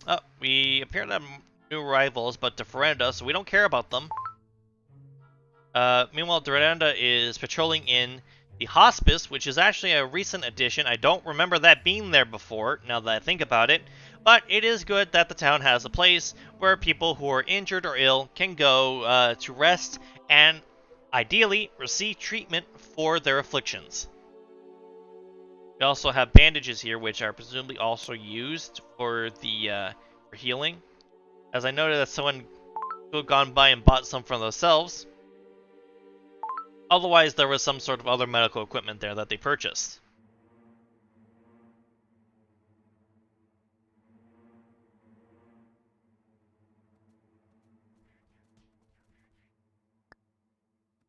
Oh, we appear to have new rivals, but to Ferenda, so we don't care about them. Meanwhile, Duranda is patrolling in the hospice, which is actually a recent addition. I don't remember that being there before, now that I think about it. But it is good that the town has a place where people who are injured or ill can go to rest and, ideally, receive treatment for their afflictions. We also have bandages here, which are presumably also used for the for healing. As I noted that someone could have gone by and bought some for themselves. Otherwise, there was some sort of other medical equipment there that they purchased.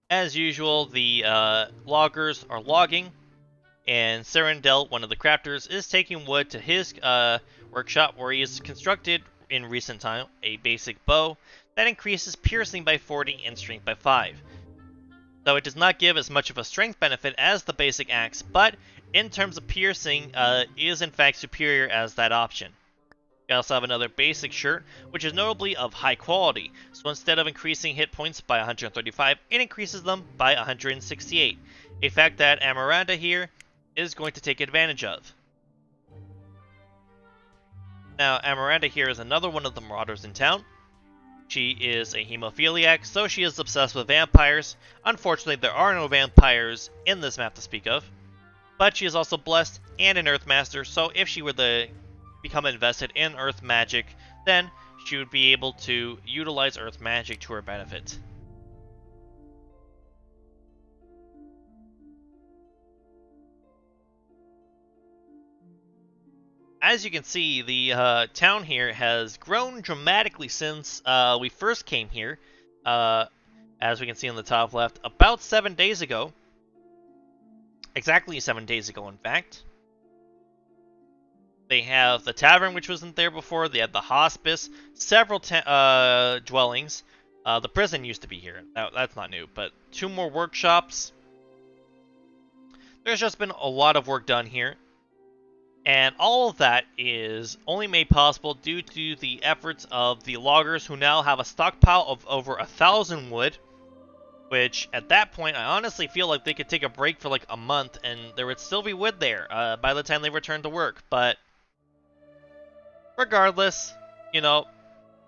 As usual, the loggers are logging, and Serendel, one of the crafters, is taking wood to his workshop where he has constructed, in recent time, a basic bow that increases piercing by 40 and strength by 5. Though it does not give as much of a strength benefit as the basic axe, but in terms of piercing, is in fact superior as that option. We also have another basic shirt, which is notably of high quality, so instead of increasing hit points by 135, it increases them by 168, a fact that Amaranda here is going to take advantage of. Now, Amaranda here is another one of the marauders in town. She is a hemophiliac, so she is obsessed with vampires. Unfortunately, there are no vampires in this map to speak of. But she is also blessed and an Earth Master, so if she were to become invested in Earth magic, then she would be able to utilize Earth magic to her benefit. As you can see, the town here has grown dramatically since we first came here. As we can see on the top left, about 7 days ago. Exactly 7 days ago, in fact. They have the tavern, which wasn't there before. They have the hospice, several dwellings. The prison used to be here. That's not new, but 2 more workshops. There's just been a lot of work done here. And all of that is only made possible due to the efforts of the loggers, who now have a stockpile of over 1,000 wood. Which, at that point, I honestly feel like they could take a break for like a month and there would still be wood there by the time they return to work. But regardless, you know,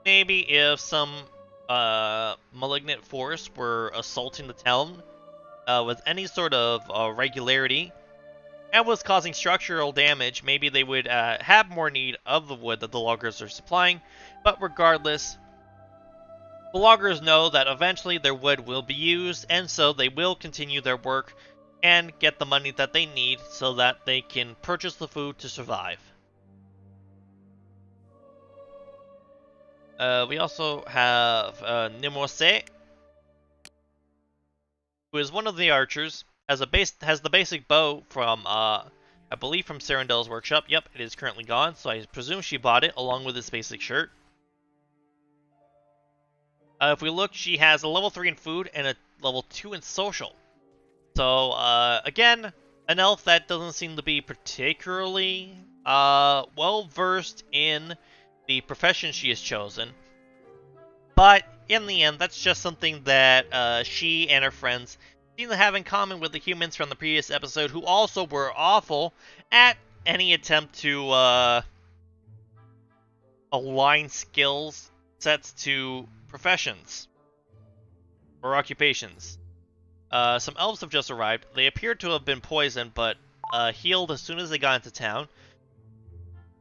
maybe if some malignant force were assaulting the town with any sort of regularity and was causing structural damage, maybe they would have more need of the wood that the loggers are supplying. But regardless, the loggers know that eventually their wood will be used, and so they will continue their work and get the money that they need so that they can purchase the food to survive. We also have Nimose, who is one of the archers, has the basic bow from I believe from Sarendel's workshop. Yep, it is currently gone, so I presume she bought it along with this basic shirt. If we look, she has a level 3 in food and a level 2 in social. So again, an elf that doesn't seem to be particularly well versed in the profession she has chosen. But in the end, that's just something that she and her friends seem to have in common with the humans from the previous episode, who also were awful at any attempt to align skills sets to professions or occupations. Some elves have just arrived. They appear to have been poisoned, but healed as soon as they got into town.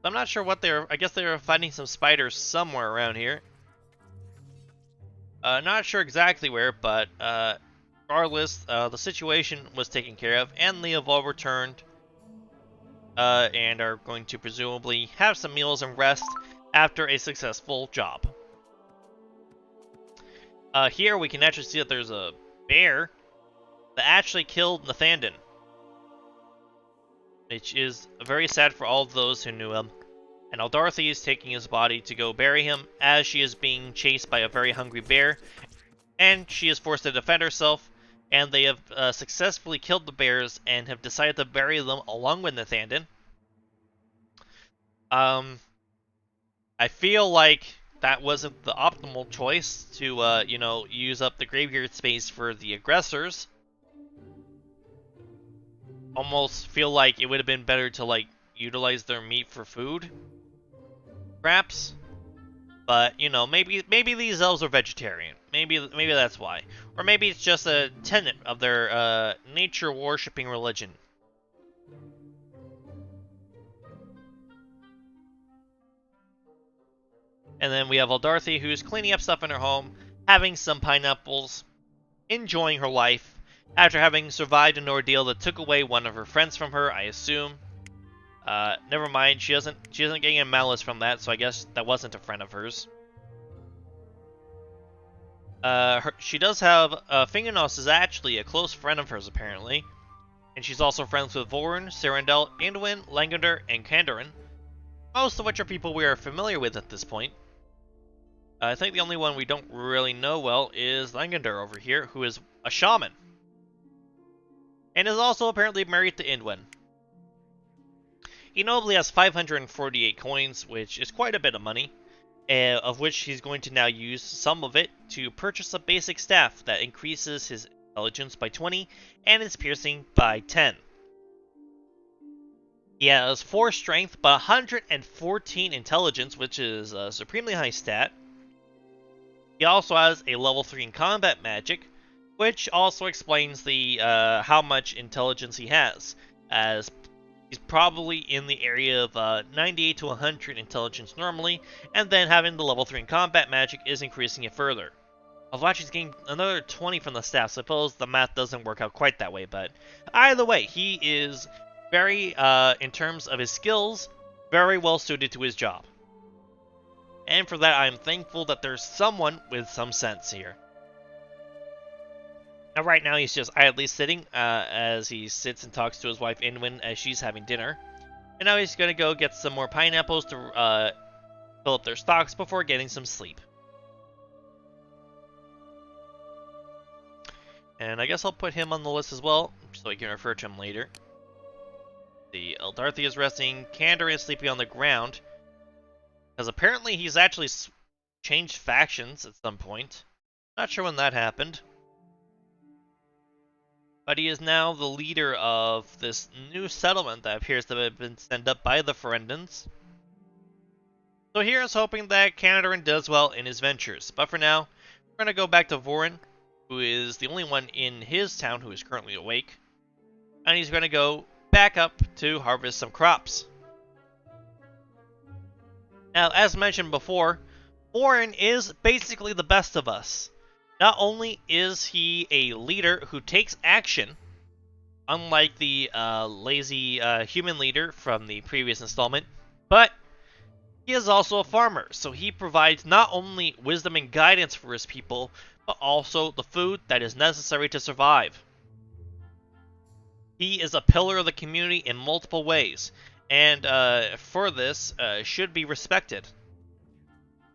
I'm not sure what they're... I guess they were fighting some spiders somewhere around here. Not sure exactly where, but regardless, the situation was taken care of, and they have all returned and are going to presumably have some meals and rest after a successful job. Here we can actually see that there's a bear that actually killed Nathandon, which is very sad for all of those who knew him. And Eldarthy is taking his body to go bury him, as she is being chased by a very hungry bear, and she is forced to defend herself, and they have successfully killed the bears and have decided to bury them along with Nathandon. I feel like that wasn't the optimal choice to, you know, use up the graveyard space for the aggressors. Almost feel like it would have been better to, like, utilize their meat for food, perhaps. But, you know, maybe these elves are vegetarian. Maybe that's why. Or maybe it's just a tenet of their nature-worshipping religion. And then we have Eldarthy, who's cleaning up stuff in her home, having some pineapples, enjoying her life, after having survived an ordeal that took away one of her friends from her, I assume. Never mind, she isn't getting a malice from that, so I guess that wasn't a friend of hers. She does have, Fingernos is actually a close friend of hers, apparently. And she's also friends with Vorn, Serendel, Anduin, Langander, and Kandarin, most of which are people we are familiar with at this point. I think the only one we don't really know well is Langander over here, who is a shaman. And is also apparently married to Indwin. He notably has 548 coins, which is quite a bit of money, of which he's going to now use some of it to purchase a basic staff that increases his intelligence by 20 and his piercing by 10. He has 4 strength, but 114 intelligence, which is a supremely high stat. He also has a level 3 in combat magic, which also explains the how much intelligence he has, as he's probably in the area of 98 to 100 intelligence normally, and then having the level 3 in combat magic is increasing it further. Although actually he's getting another 20 from the staff, suppose the math doesn't work out quite that way, but either way, he is very, in terms of his skills, very well suited to his job. And for that, I'm thankful that there's someone with some sense here. Now, right now, he's just idly sitting as he sits and talks to his wife, Inwin, as she's having dinner. And now he's gonna go get some more pineapples to fill up their stocks before getting some sleep. And I guess I'll put him on the list as well, so I can refer to him later. The Eldarthi is resting. Kandor is sleeping on the ground, because apparently he's actually changed factions at some point. Not sure when that happened. But he is now the leader of this new settlement that appears to have been sent up by the Ferendans. So here is hoping that Kandor does well in his ventures. But for now, we're going to go back to Vorin, who is the only one in his town who is currently awake. And he's going to go back up to harvest some crops. Now, as mentioned before, Vorin is basically the best of us. Not only is he a leader who takes action, unlike the lazy human leader from the previous installment, but he is also a farmer, so he provides not only wisdom and guidance for his people, but also the food that is necessary to survive. He is a pillar of the community in multiple ways, and for this, should be respected.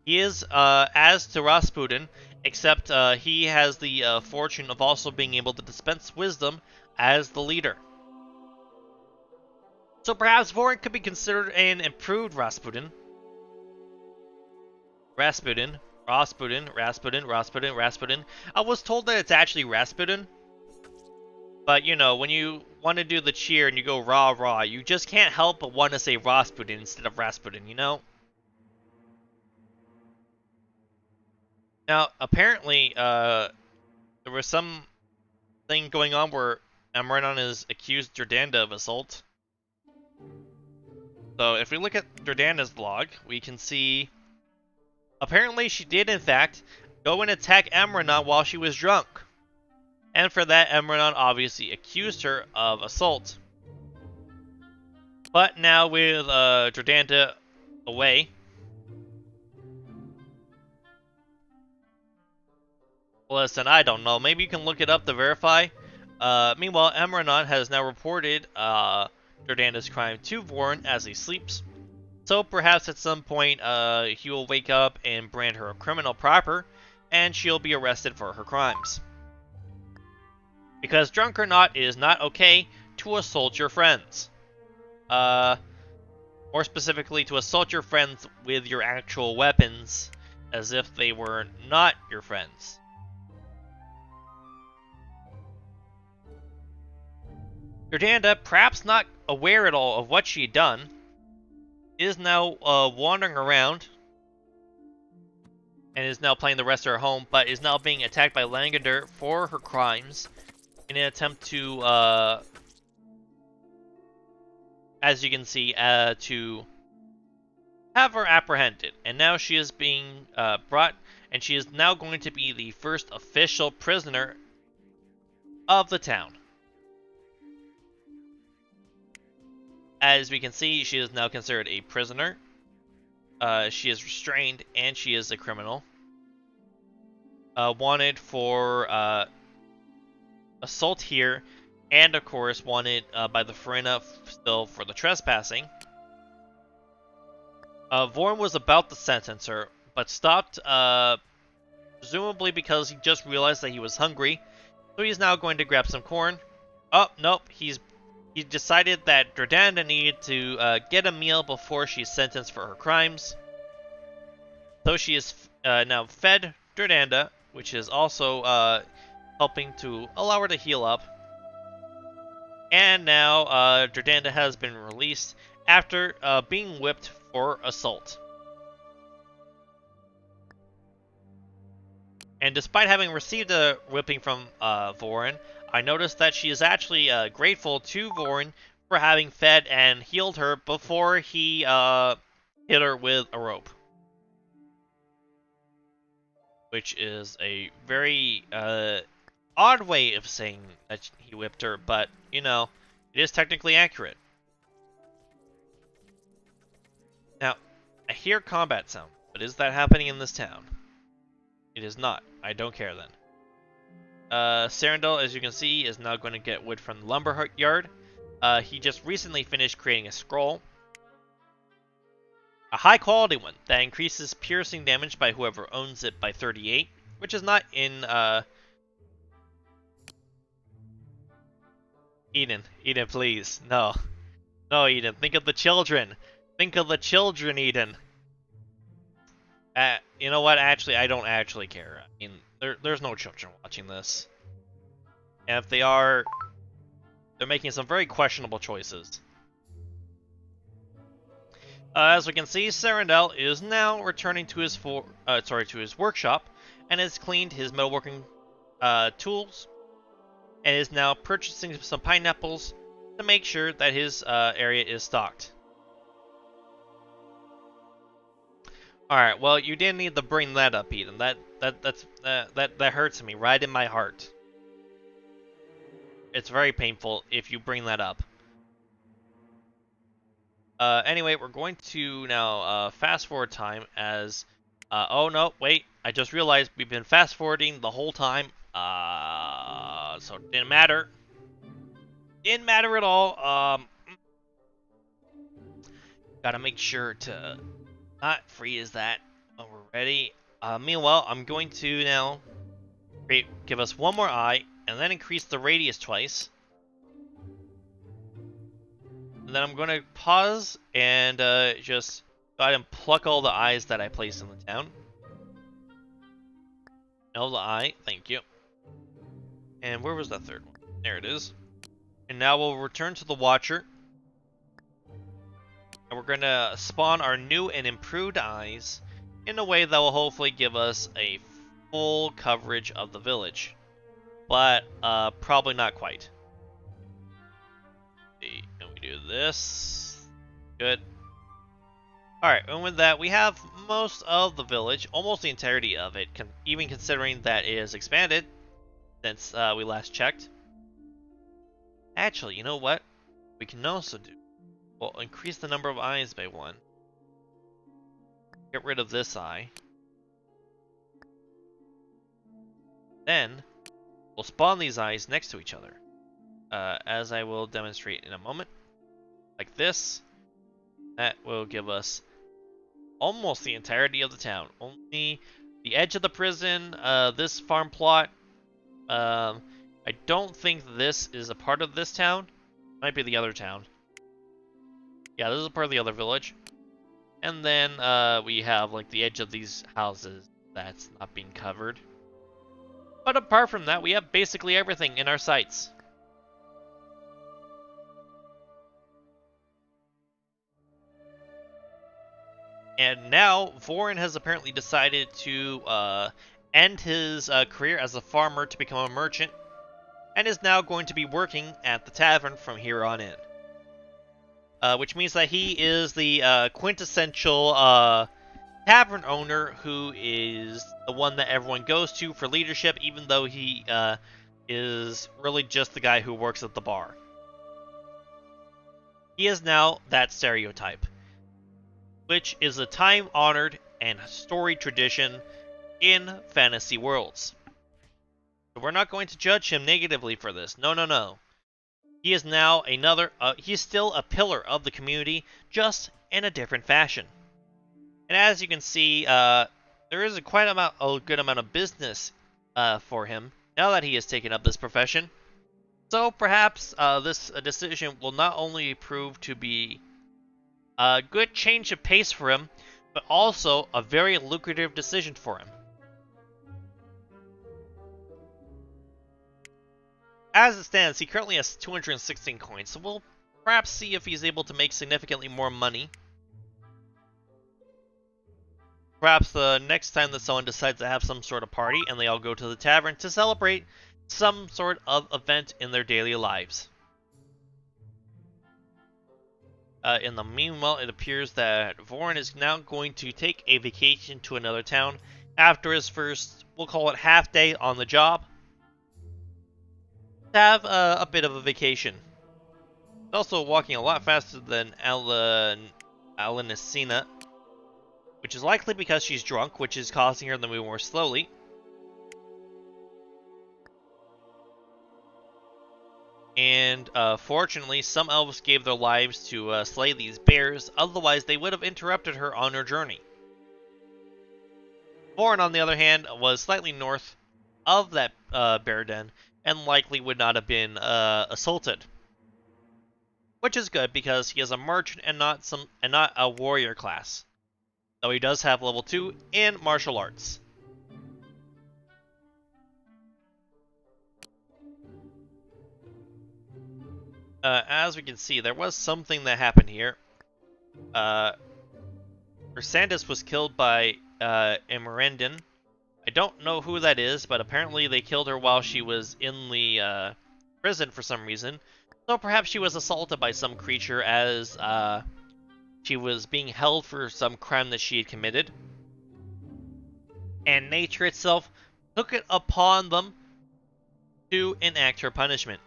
He is as to Rasputin, except he has the fortune of also being able to dispense wisdom as the leader. So perhaps Vorin could be considered an improved Rasputin. Rasputin. I was told that it's actually Rasputin. But, you know, when you want to do the cheer and you go rah rah, you just can't help but want to say Rasputin instead of Rasputin, you know? Now, apparently, there was some thing going on where Emrenon has accused Jordanda of assault. So, if we look at Jordanda's log, we can see apparently she did, in fact, go and attack Emrenon while she was drunk. And for that, Emrenon obviously accused her of assault. But now with Jordanda away, listen, I don't know. Maybe you can look it up to verify. Meanwhile, Emrenon has now reported Jordanda's crime to Vorin as he sleeps. So perhaps at some point he will wake up and brand her a criminal proper, and she'll be arrested for her crimes. Because drunk or not, it is not okay to assault your friends. More specifically, to assault your friends with your actual weapons, as if they were not your friends. Jordanda, perhaps not aware at all of what she had done, is now wandering around and is now playing the rest of her home, but is now being attacked by Langander for her crimes in an attempt to, as you can see, to have her apprehended. And now she is being brought, and she is now going to be the first official prisoner of the town. As we can see, she is now considered a prisoner. She is restrained, and she is a criminal. Wanted for assault here, and of course wanted by the Farina still for the trespassing. Vorin was about to sentence her, but stopped, presumably because he just realized that he was hungry, so he's now going to grab some corn. Oh, nope, he decided that Jordanda needed to get a meal before she's sentenced for her crimes. So she is now fed Jordanda, which is also helping to allow her to heal up. And now Jordanda has been released after being whipped for assault. And despite having received a whipping from Vorin, I noticed that she is actually grateful to Vorin for having fed and healed her before he hit her with a rope. Which is a very odd way of saying that he whipped her, but, you know, it is technically accurate. Now, I hear combat sound, but is that happening in this town? It is not. I don't care then. Serendil, as you can see, is now going to get wood from the lumber yard. He just recently finished creating a scroll, A high quality one that increases piercing damage by whoever owns it by 38, which is not in Eden, please. No. No, Eden. Think of the children. Think of the children, Eden. You know what? Actually, I don't actually care. I mean, there's no children watching this. And if they are, they're making some very questionable choices. As we can see, Sarandel is now returning to his workshop, and has cleaned his metalworking tools, and is now purchasing some pineapples to make sure that his area is stocked. All right, well, you didn't need to bring that up, Eden. That hurts me right in my heart. It's very painful if you bring that up. Anyway, we're going to now fast forward time as... oh no, wait, I just realized we've been fast forwarding the whole time. So it didn't matter. Didn't matter at all. Gotta make sure to not freeze that when we're ready. Meanwhile, I'm going to now give us one more eye, and then increase the radius twice. And then I'm going to pause and just go ahead and pluck all the eyes that I placed in the town. Another eye, thank you. And where was that third one? There it is. And now we'll return to the Watcher. And we're going to spawn our new and improved eyes in a way that will hopefully give us a full coverage of the village. But probably not quite. And we do this. Good. Alright, and with that, we have most of the village, almost the entirety of it, even considering that it is expanded since we last checked. Actually, you know what? We can also do. We'll increase the number of eyes by 1. Get rid of this eye. Then, we'll spawn these eyes next to each other. As I will demonstrate in a moment. Like this. That will give us almost the entirety of the town. Only the edge of the prison, this farm plot. I don't think this is a part of this town. Might be the other town. Yeah, this is a part of the other village. And then we have like the edge of these houses that's not being covered. But apart from that, we have basically everything in our sights. And now, Vorin has apparently decided to end his career as a farmer to become a merchant, and is now going to be working at the tavern from here on in. Which means that he is the quintessential tavern owner who is the one that everyone goes to for leadership, even though he is really just the guy who works at the bar. He is now that stereotype, which is a time-honored and storied tradition in fantasy worlds. So we're not going to judge him negatively for this. No, no, no. He is now he's still a pillar of the community, just in a different fashion. And as you can see, there is a good amount of business for him now that he has taken up this profession. So perhaps this decision will not only prove to be a good change of pace for him, but also a very lucrative decision for him. As it stands, he currently has 216 coins, so we'll perhaps see if he's able to make significantly more money. Perhaps the next time that someone decides to have some sort of party and they all go to the tavern to celebrate some sort of event in their daily lives. In the meanwhile, it appears that Vorin is now going to take a vacation to another town after his first, we'll call it half day on the job, to have a bit of a vacation. He's also walking a lot faster than Alanicina, which is likely because she's drunk, which is causing her to move more slowly. And fortunately, some elves gave their lives to slay these bears, otherwise they would have interrupted her on her journey. Vorin, on the other hand, was slightly north of that bear den, and likely would not have been assaulted. Which is good because he is a merchant and not a warrior class. Though he does have level 2 in martial arts. As we can see, there was something that happened here. Ursandis was killed by Emerendin. I don't know who that is, but apparently they killed her while she was in the prison for some reason. So perhaps she was assaulted by some creature as she was being held for some crime that she had committed. And nature itself took it upon them to enact her punishment.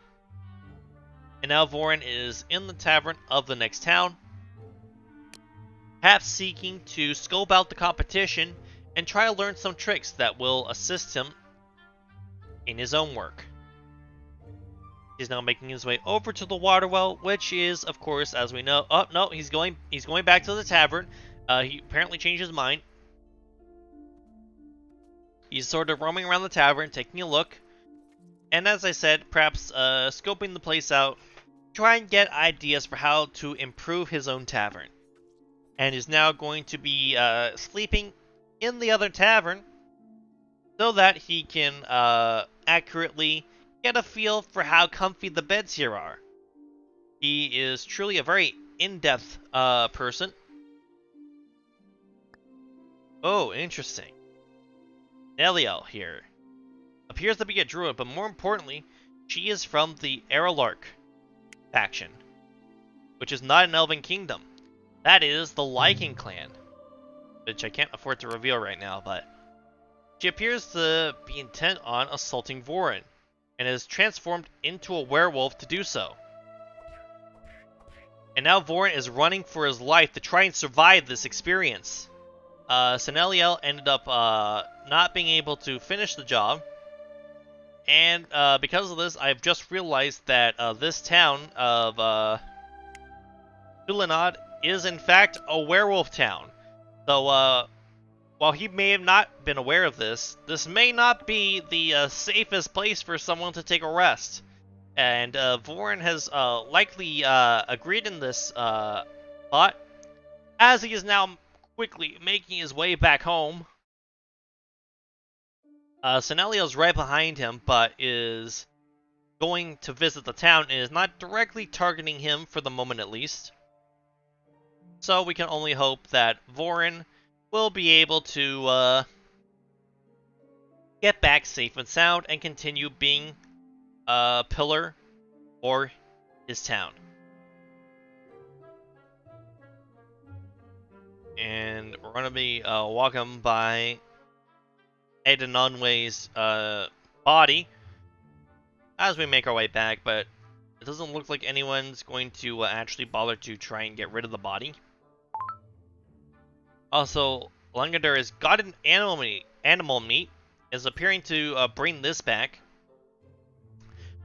And now Vorin is in the tavern of the next town, perhaps seeking to scope out the competition and try to learn some tricks that will assist him in his own work. He's now making his way over to the water well, which is, of course, as we know. Oh no, he's going back to the tavern. He apparently changed his mind. He's sort of roaming around the tavern, taking a look, and as I said, perhaps scoping the place out, try and get ideas for how to improve his own tavern. And is now going to be sleeping in the other tavern so that he can accurately get a feel for how comfy the beds here are. He is truly a very in-depth person. Oh, interesting. Neliel here appears to be a druid, but more importantly, she is from the Ruinarch faction, which is not an elven kingdom. That is the Lycan clan, which I can't afford to reveal right now, but she appears to be intent on assaulting Vorin, and is transformed into a werewolf to do so. And now Vorin is running for his life to try and survive this experience. Seneliel ended up not being able to finish the job, and because of this, I've just realized that this town of Ruinarch is in fact a werewolf town. So while he may have not been aware of this, this may not be the safest place for someone to take a rest. And Vorin has likely agreed in this thought, as he is now quickly making his way back home. Seneliel's right behind him, but is going to visit the town and is not directly targeting him for the moment at least. So we can only hope that Vorin will be able to get back safe and sound and continue being a pillar for his town. And we're going to be walking by Eda Nunway's body as we make our way back, but it doesn't look like anyone's going to actually bother to try and get rid of the body. Also, Langadur has gotten animal meat, is appearing to bring this back.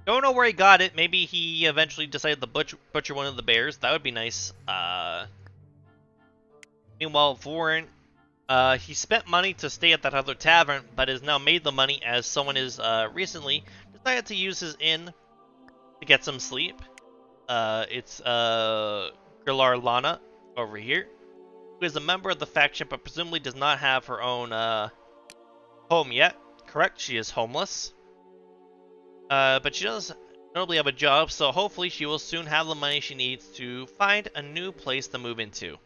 Don't know where he got it. Maybe he eventually decided to butcher one of the bears. That would be nice. Meanwhile, Vorin, he spent money to stay at that other tavern, but has now made the money as someone has recently decided to use his inn to get some sleep. It's Grilar Lana over here, who is a member of the faction, but presumably does not have her own home yet. Correct, she is homeless. But she does notably have a job, so hopefully she will soon have the money she needs to find a new place to move into.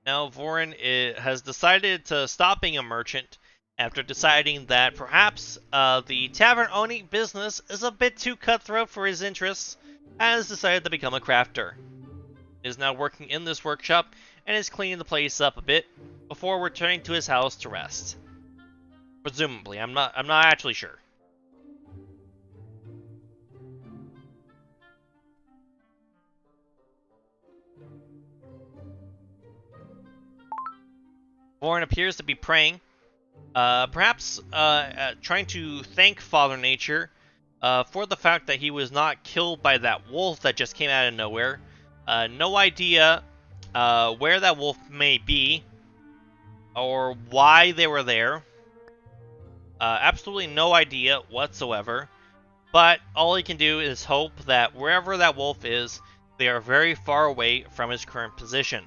Now, Vorin has decided to stop being a merchant after deciding that perhaps the tavern-owning business is a bit too cutthroat for his interests, and has decided to become a crafter. He is now working in this workshop and is cleaning the place up a bit before returning to his house to rest. Presumably, I'm not actually sure. Vorin appears to be praying, perhaps trying to thank Father Nature for the fact that he was not killed by that wolf that just came out of nowhere. No idea where that wolf may be or why they were there. Absolutely no idea whatsoever. But all he can do is hope that wherever that wolf is, they are very far away from his current position.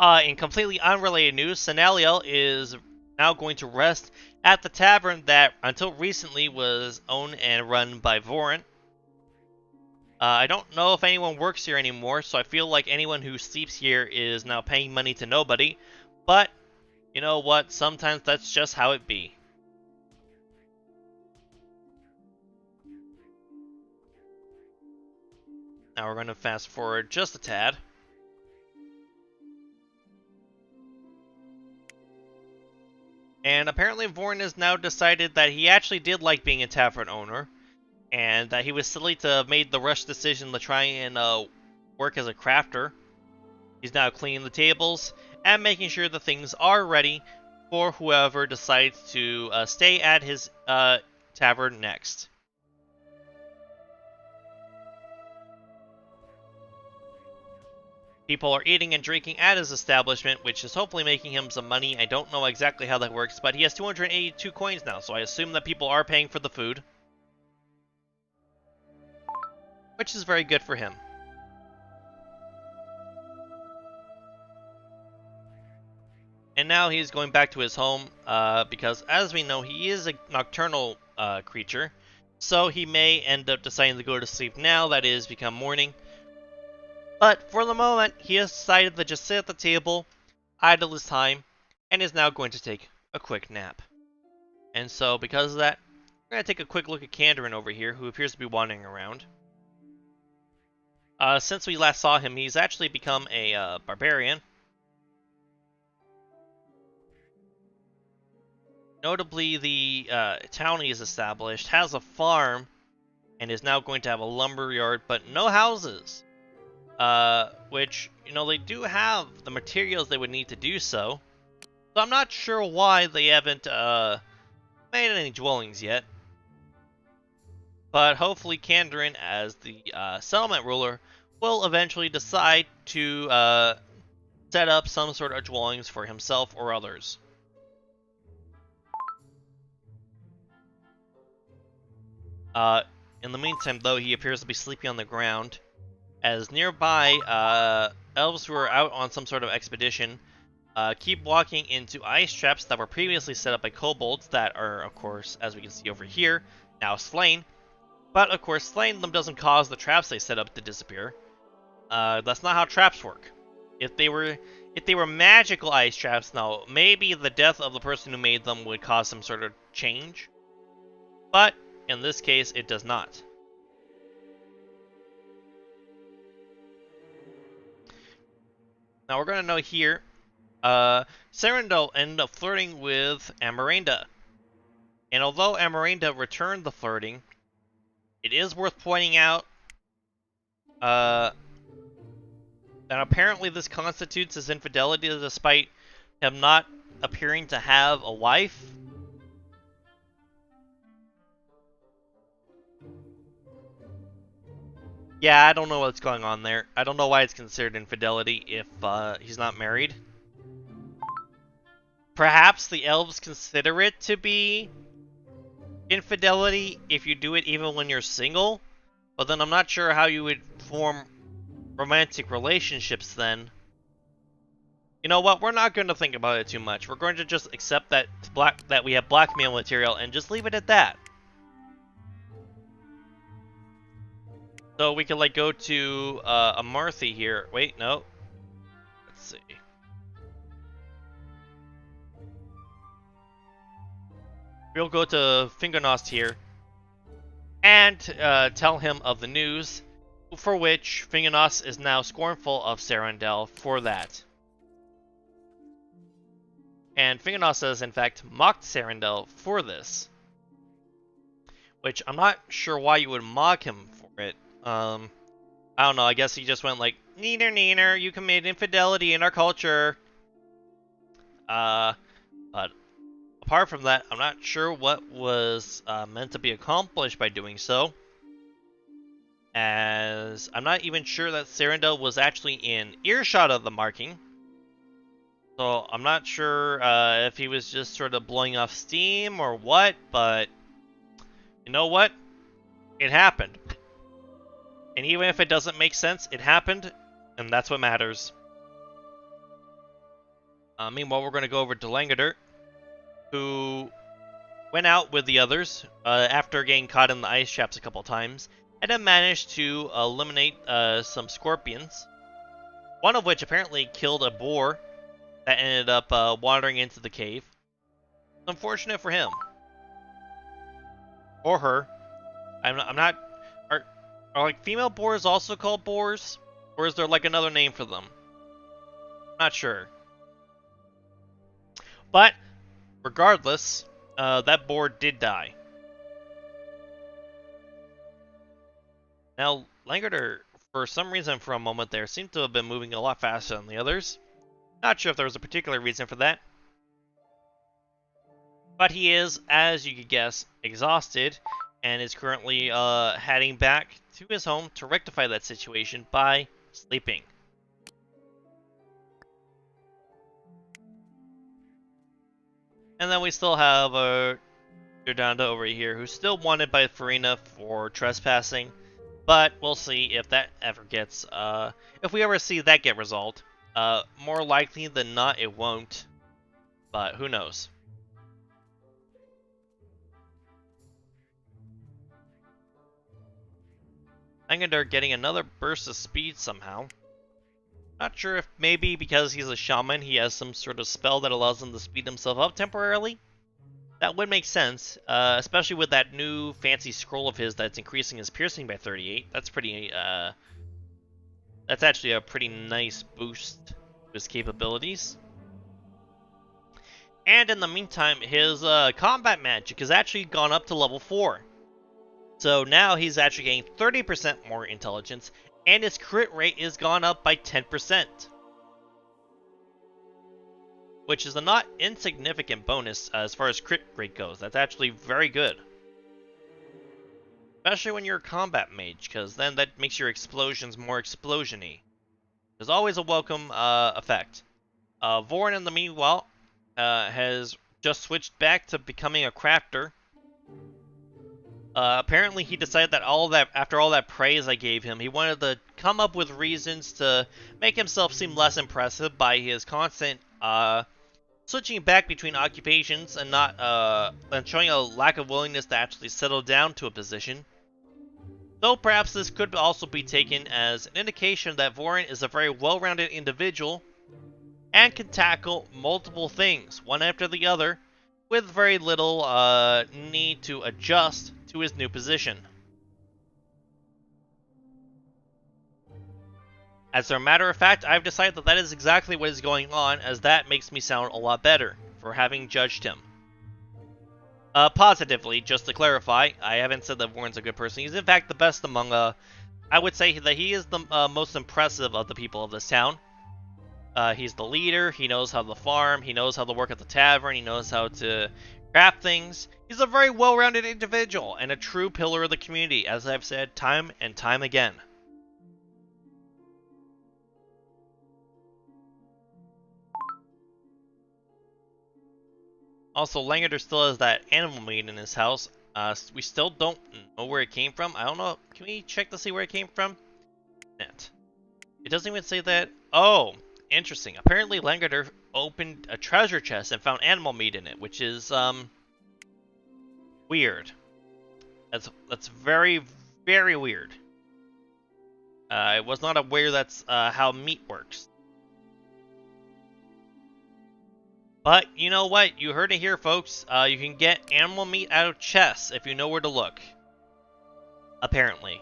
In completely unrelated news, Senaliel is now going to rest at the tavern that, until recently, was owned and run by Vorin. I don't know if anyone works here anymore, so I feel like anyone who sleeps here is now paying money to nobody. But, you know what, sometimes that's just how it be. Now we're going to fast forward just a tad. And apparently Vorin has now decided that he actually did like being a tavern owner, and that he was silly to have made the rush decision to try and work as a crafter. He's now cleaning the tables and making sure the things are ready for whoever decides to stay at his tavern next. People are eating and drinking at his establishment, which is hopefully making him some money. I don't know exactly how that works, but he has 282 coins now, so I assume that people are paying for the food, which is very good for him. And now he's going back to his home, because as we know, he is a nocturnal creature, so he may end up deciding to go to sleep now, that is, become morning. But for the moment, he has decided to just sit at the table, idle his time, and is now going to take a quick nap. And so, because of that, we're going to take a quick look at Kandarin over here, who appears to be wandering around. Since we last saw him, he's actually become a barbarian. Notably, the town he has established has a farm, and is now going to have a lumber yard, but no houses. Which, you know, they do have the materials they would need to do so. So I'm not sure why they haven't made any dwellings yet. But hopefully Kandarin, as the settlement ruler, will eventually decide to set up some sort of dwellings for himself or others. In the meantime, though, he appears to be sleeping on the ground, as nearby elves who are out on some sort of expedition keep walking into ice traps that were previously set up by kobolds that are, of course, as we can see over here, now slain. But, of course, slaying them doesn't cause the traps they set up to disappear. That's not how traps work. If they were magical ice traps, now, maybe the death of the person who made them would cause some sort of change. But, in this case, it does not. Now we're going to note here, Serendel ended up flirting with Amaranda. And although Amaranda returned the flirting, it is worth pointing out that apparently this constitutes his infidelity despite him not appearing to have a wife. Yeah, I don't know what's going on there. I don't know why it's considered infidelity if he's not married. Perhaps the elves consider it to be infidelity if you do it even when you're single, but then I'm not sure how you would form romantic relationships then. You know what? We're not going to think about it too much. We're going to just accept that we have blackmail material and just leave it at that. So we could like go to Amarthi here. Wait, no. Let's see. We'll go to Fingernost here and tell him of the news, for which Fingernost is now scornful of Serendel for that. And Fingernost has in fact mocked Serendel for this, which I'm not sure why you would mock him for it. I'm I don't know, I guess he just went like, neener neener, you commit infidelity in our culture. But apart from that, I'm not sure what was meant to be accomplished by doing so, as I'm not even sure that Serendel was actually in earshot of the marking. So I'm not sure if he was just sort of blowing off steam or what, but you know what? It happened. And even if it doesn't make sense, it happened, and that's what matters. Meanwhile, we're going to go over to Langader, who went out with the others after getting caught in the ice traps a couple times, and then managed to eliminate some scorpions, one of which apparently killed a boar that ended up wandering into the cave. Unfortunate for him. Or her. I'm not... Are like female boars also called boars? Or is there like another name for them? Not sure. But, regardless, that boar did die. Now, Langarder, for some reason for a moment there, seemed to have been moving a lot faster than the others. Not sure if there was a particular reason for that. But he is, as you could guess, exhausted, and is currently heading back to his home to rectify that situation by sleeping. And then we still have Durdanda over here, who's still wanted by Farina for trespassing, but we'll see if that ever gets, if we ever see that get resolved. More likely than not, it won't, but who knows. Langander getting another burst of speed somehow. Not sure if maybe because he's a shaman, he has some sort of spell that allows him to speed himself up temporarily. That would make sense, especially with that new fancy scroll of his that's increasing his piercing by 38. That's pretty, that's actually a pretty nice boost to his capabilities. And in the meantime, his combat magic has actually gone up to level 4. So now he's actually getting 30% more intelligence, and his crit rate is gone up by 10%. Which is a not insignificant bonus as far as crit rate goes. That's actually very good. Especially when you're a combat mage, because then that makes your explosions more explosion-y. There's always a welcome effect. Vorin, in the meanwhile, has just switched back to becoming a crafter. Apparently he decided that after all that praise I gave him, he wanted to come up with reasons to make himself seem less impressive by his constant switching back between occupations and and showing a lack of willingness to actually settle down to a position. Though perhaps this could also be taken as an indication that Vorin is a very well-rounded individual and can tackle multiple things, one after the other, with very little need to adjust to his new position. As a matter of fact, I've decided that that is exactly what is going on, as that makes me sound a lot better for having judged him. Positively, just to clarify, I haven't said that Warren's a good person. He's in fact the best among, I would say that he is the most impressive of the people of this town. He's the leader, he knows how to farm, he knows how to work at the tavern, he knows how to craft things. He's a very well-rounded individual and a true pillar of the community, as I've said time and time again. Also, Langader still has that animal meat in his house. We still don't know where it came from. I don't know. Can we check to see where it came from? Net. It doesn't even say that. Oh, interesting. Apparently, Langader opened a treasure chest and found animal meat in it, which is weird. That's very, very weird. I was not aware that's how meat works. But you know what? You heard it here, folks. You can get animal meat out of chests if you know where to look. Apparently.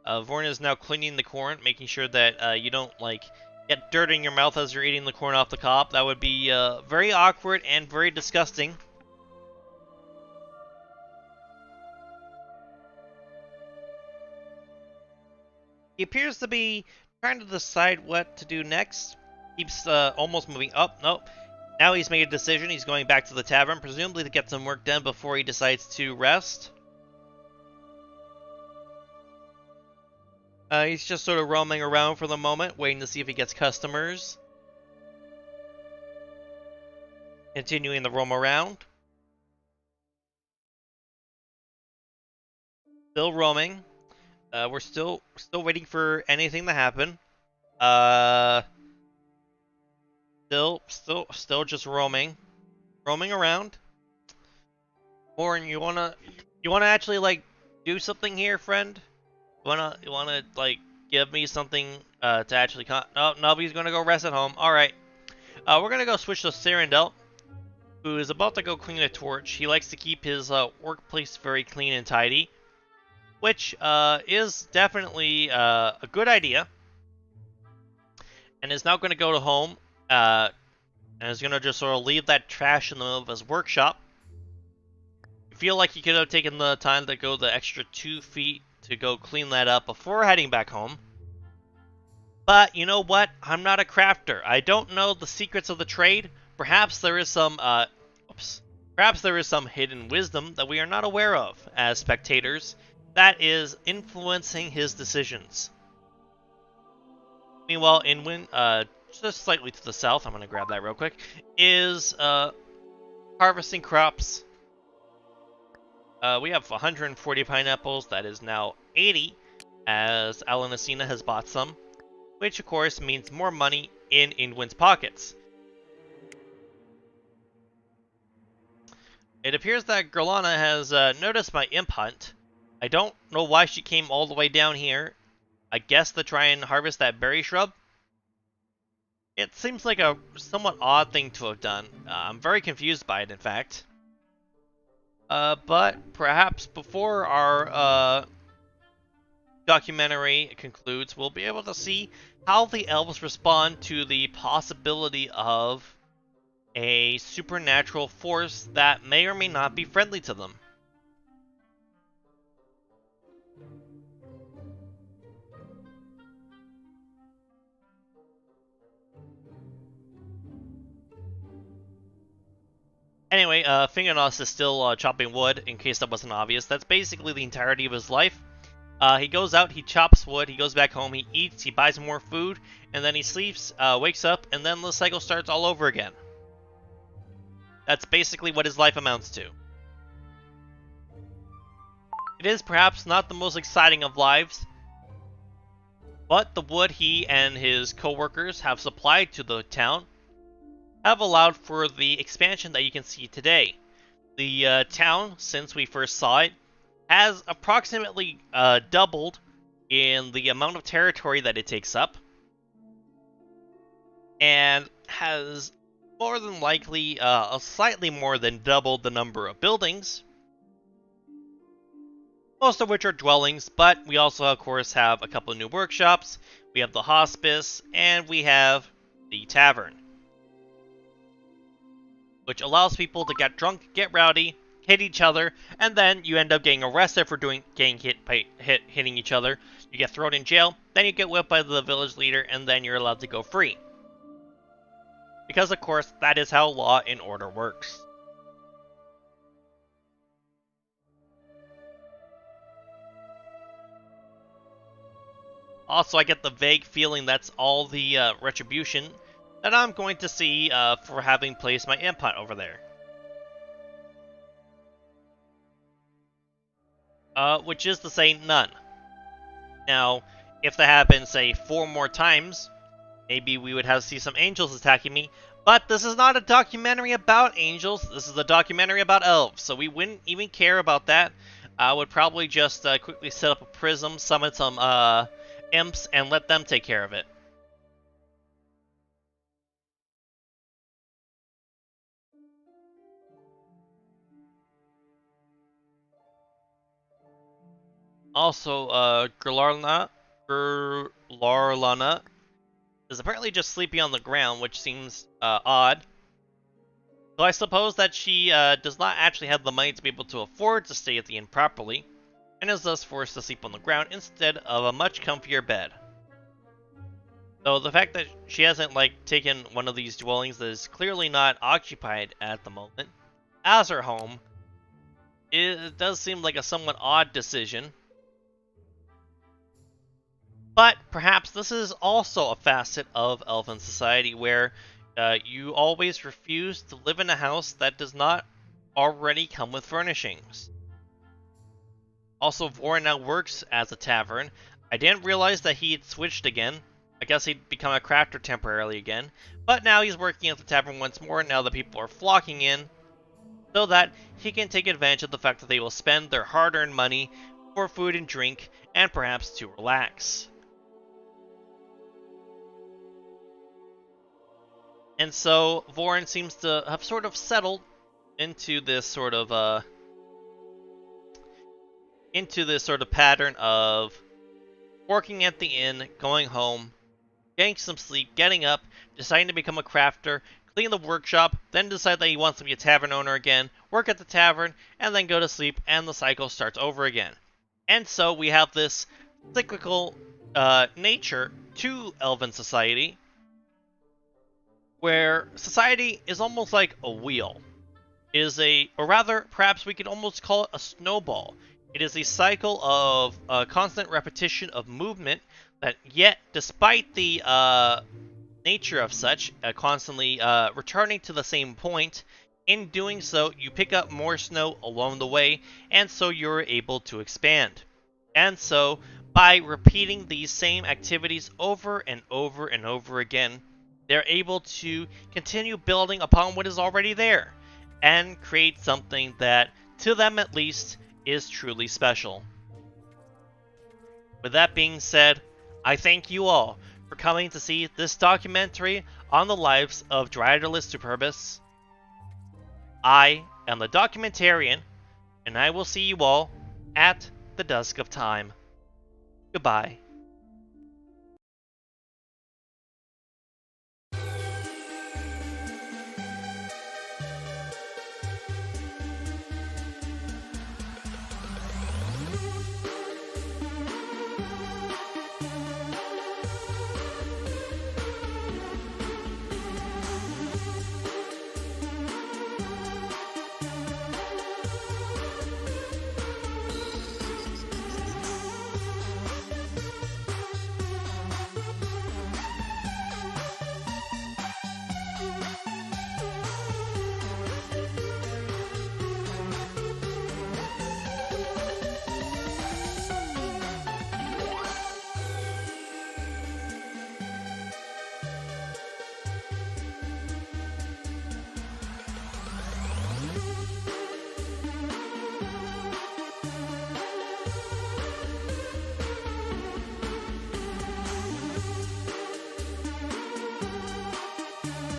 Vorn is now cleaning the corn, making sure that you don't like get dirt in your mouth as you're eating the corn off the cob. That would be very awkward and very disgusting. He appears to be trying to decide what to do next. Keeps almost moving up. Nope. Now he's made a decision. He's going back to the tavern, presumably to get some work done before he decides to rest. He's just sort of roaming around for the moment, waiting to see if he gets customers. Continuing the roam around. Still roaming. We're still waiting for anything to happen. Still just roaming around. Warren, you wanna actually like do something here, friend? You wanna like give me something to actually no, nobody's gonna go rest at home. All right. We're gonna go switch to Serendel, who is about to go clean a torch. He likes to keep his workplace very clean and tidy, which is definitely a good idea. And is now going to go to home, and is going to just sort of leave that trash in the middle of his workshop. I feel like he could have taken the time to go the extra 2 feet to go clean that up before heading back home. But you know what? I'm not a crafter. I don't know the secrets of the trade. Perhaps there is some perhaps there is some hidden wisdom that we are not aware of as spectators that is influencing his decisions. Meanwhile, just slightly to the south, I'm going to grab that real quick, is harvesting crops. We have 140 pineapples. That is now 80, as Alanacina has bought some, which of course means more money in Ingwin's pockets. It appears that Gerlana has noticed my imp hunt. I don't know why she came all the way down here. I guess to try and harvest that berry shrub. It seems like a somewhat odd thing to have done. I'm very confused by it, in fact. But perhaps before our documentary concludes, we'll be able to see how the elves respond to the possibility of a supernatural force that may or may not be friendly to them. Anyway, Fingernos is still chopping wood, in case that wasn't obvious. That's basically the entirety of his life. He goes out, he chops wood, he goes back home, he eats, he buys more food, and then he sleeps, wakes up, and then the cycle starts all over again. That's basically what his life amounts to. It is perhaps not the most exciting of lives, but the wood he and his co-workers have supplied to the town have allowed for the expansion that you can see today. The town, since we first saw it, has approximately doubled in the amount of territory that it takes up, and has more than likely slightly more than doubled the number of buildings, most of which are dwellings, but we also of course have a couple of new workshops, we have the hospice, and we have the tavern, which allows people to get drunk, get rowdy, hit each other, and then you end up getting arrested for hitting each other. You get thrown in jail, then you get whipped by the village leader, and then you're allowed to go free. Because of course, that is how law and order works. Also, I get the vague feeling that's all the retribution that I'm going to see for having placed my imp hunt over there. Which is to say none. Now, if that happened, say, 4 more times, maybe we would have to see some angels attacking me, but this is not a documentary about angels, this is a documentary about elves, so we wouldn't even care about that. I would probably just quickly set up a prism, summon some imps, and let them take care of it. Also, Gerlarlana is apparently just sleeping on the ground, which seems odd. So I suppose that she does not actually have the money to be able to afford to stay at the inn properly. and is thus forced to sleep on the ground instead of a much comfier bed. So the fact that she hasn't taken one of these dwellings that is clearly not occupied at the moment as her home, it does seem like a somewhat odd decision. But perhaps this is also a facet of elven society where you always refuse to live in a house that does not already come with furnishings. Also, Vorin now works as a tavern. I didn't realize that he had switched again. I guess he'd become a crafter temporarily again. But now he's working at the tavern once more now that people are flocking in, so that he can take advantage of the fact that they will spend their hard-earned money for food and drink, and perhaps to relax. And so Vorin seems to have sort of settled into this sort of pattern of working at the inn, going home, getting some sleep, getting up, deciding to become a crafter, clean the workshop, then decide that he wants to be a tavern owner again, work at the tavern, and then go to sleep, and the cycle starts over again. And so we have this cyclical nature to elven society, where society is almost like a wheel. It is or rather, perhaps we could almost call it a snowball. It is a cycle of constant repetition of movement that yet, despite the nature of such, constantly returning to the same point, in doing so, you pick up more snow along the way, and so you're able to expand. And so, by repeating these same activities over and over and over again, they're able to continue building upon what is already there, and create something that, to them at least, is truly special. With that being said, I thank you all for coming to see this documentary on the lives of Dryadolus Superbus. I am the documentarian, and I will see you all at the dusk of time. Goodbye.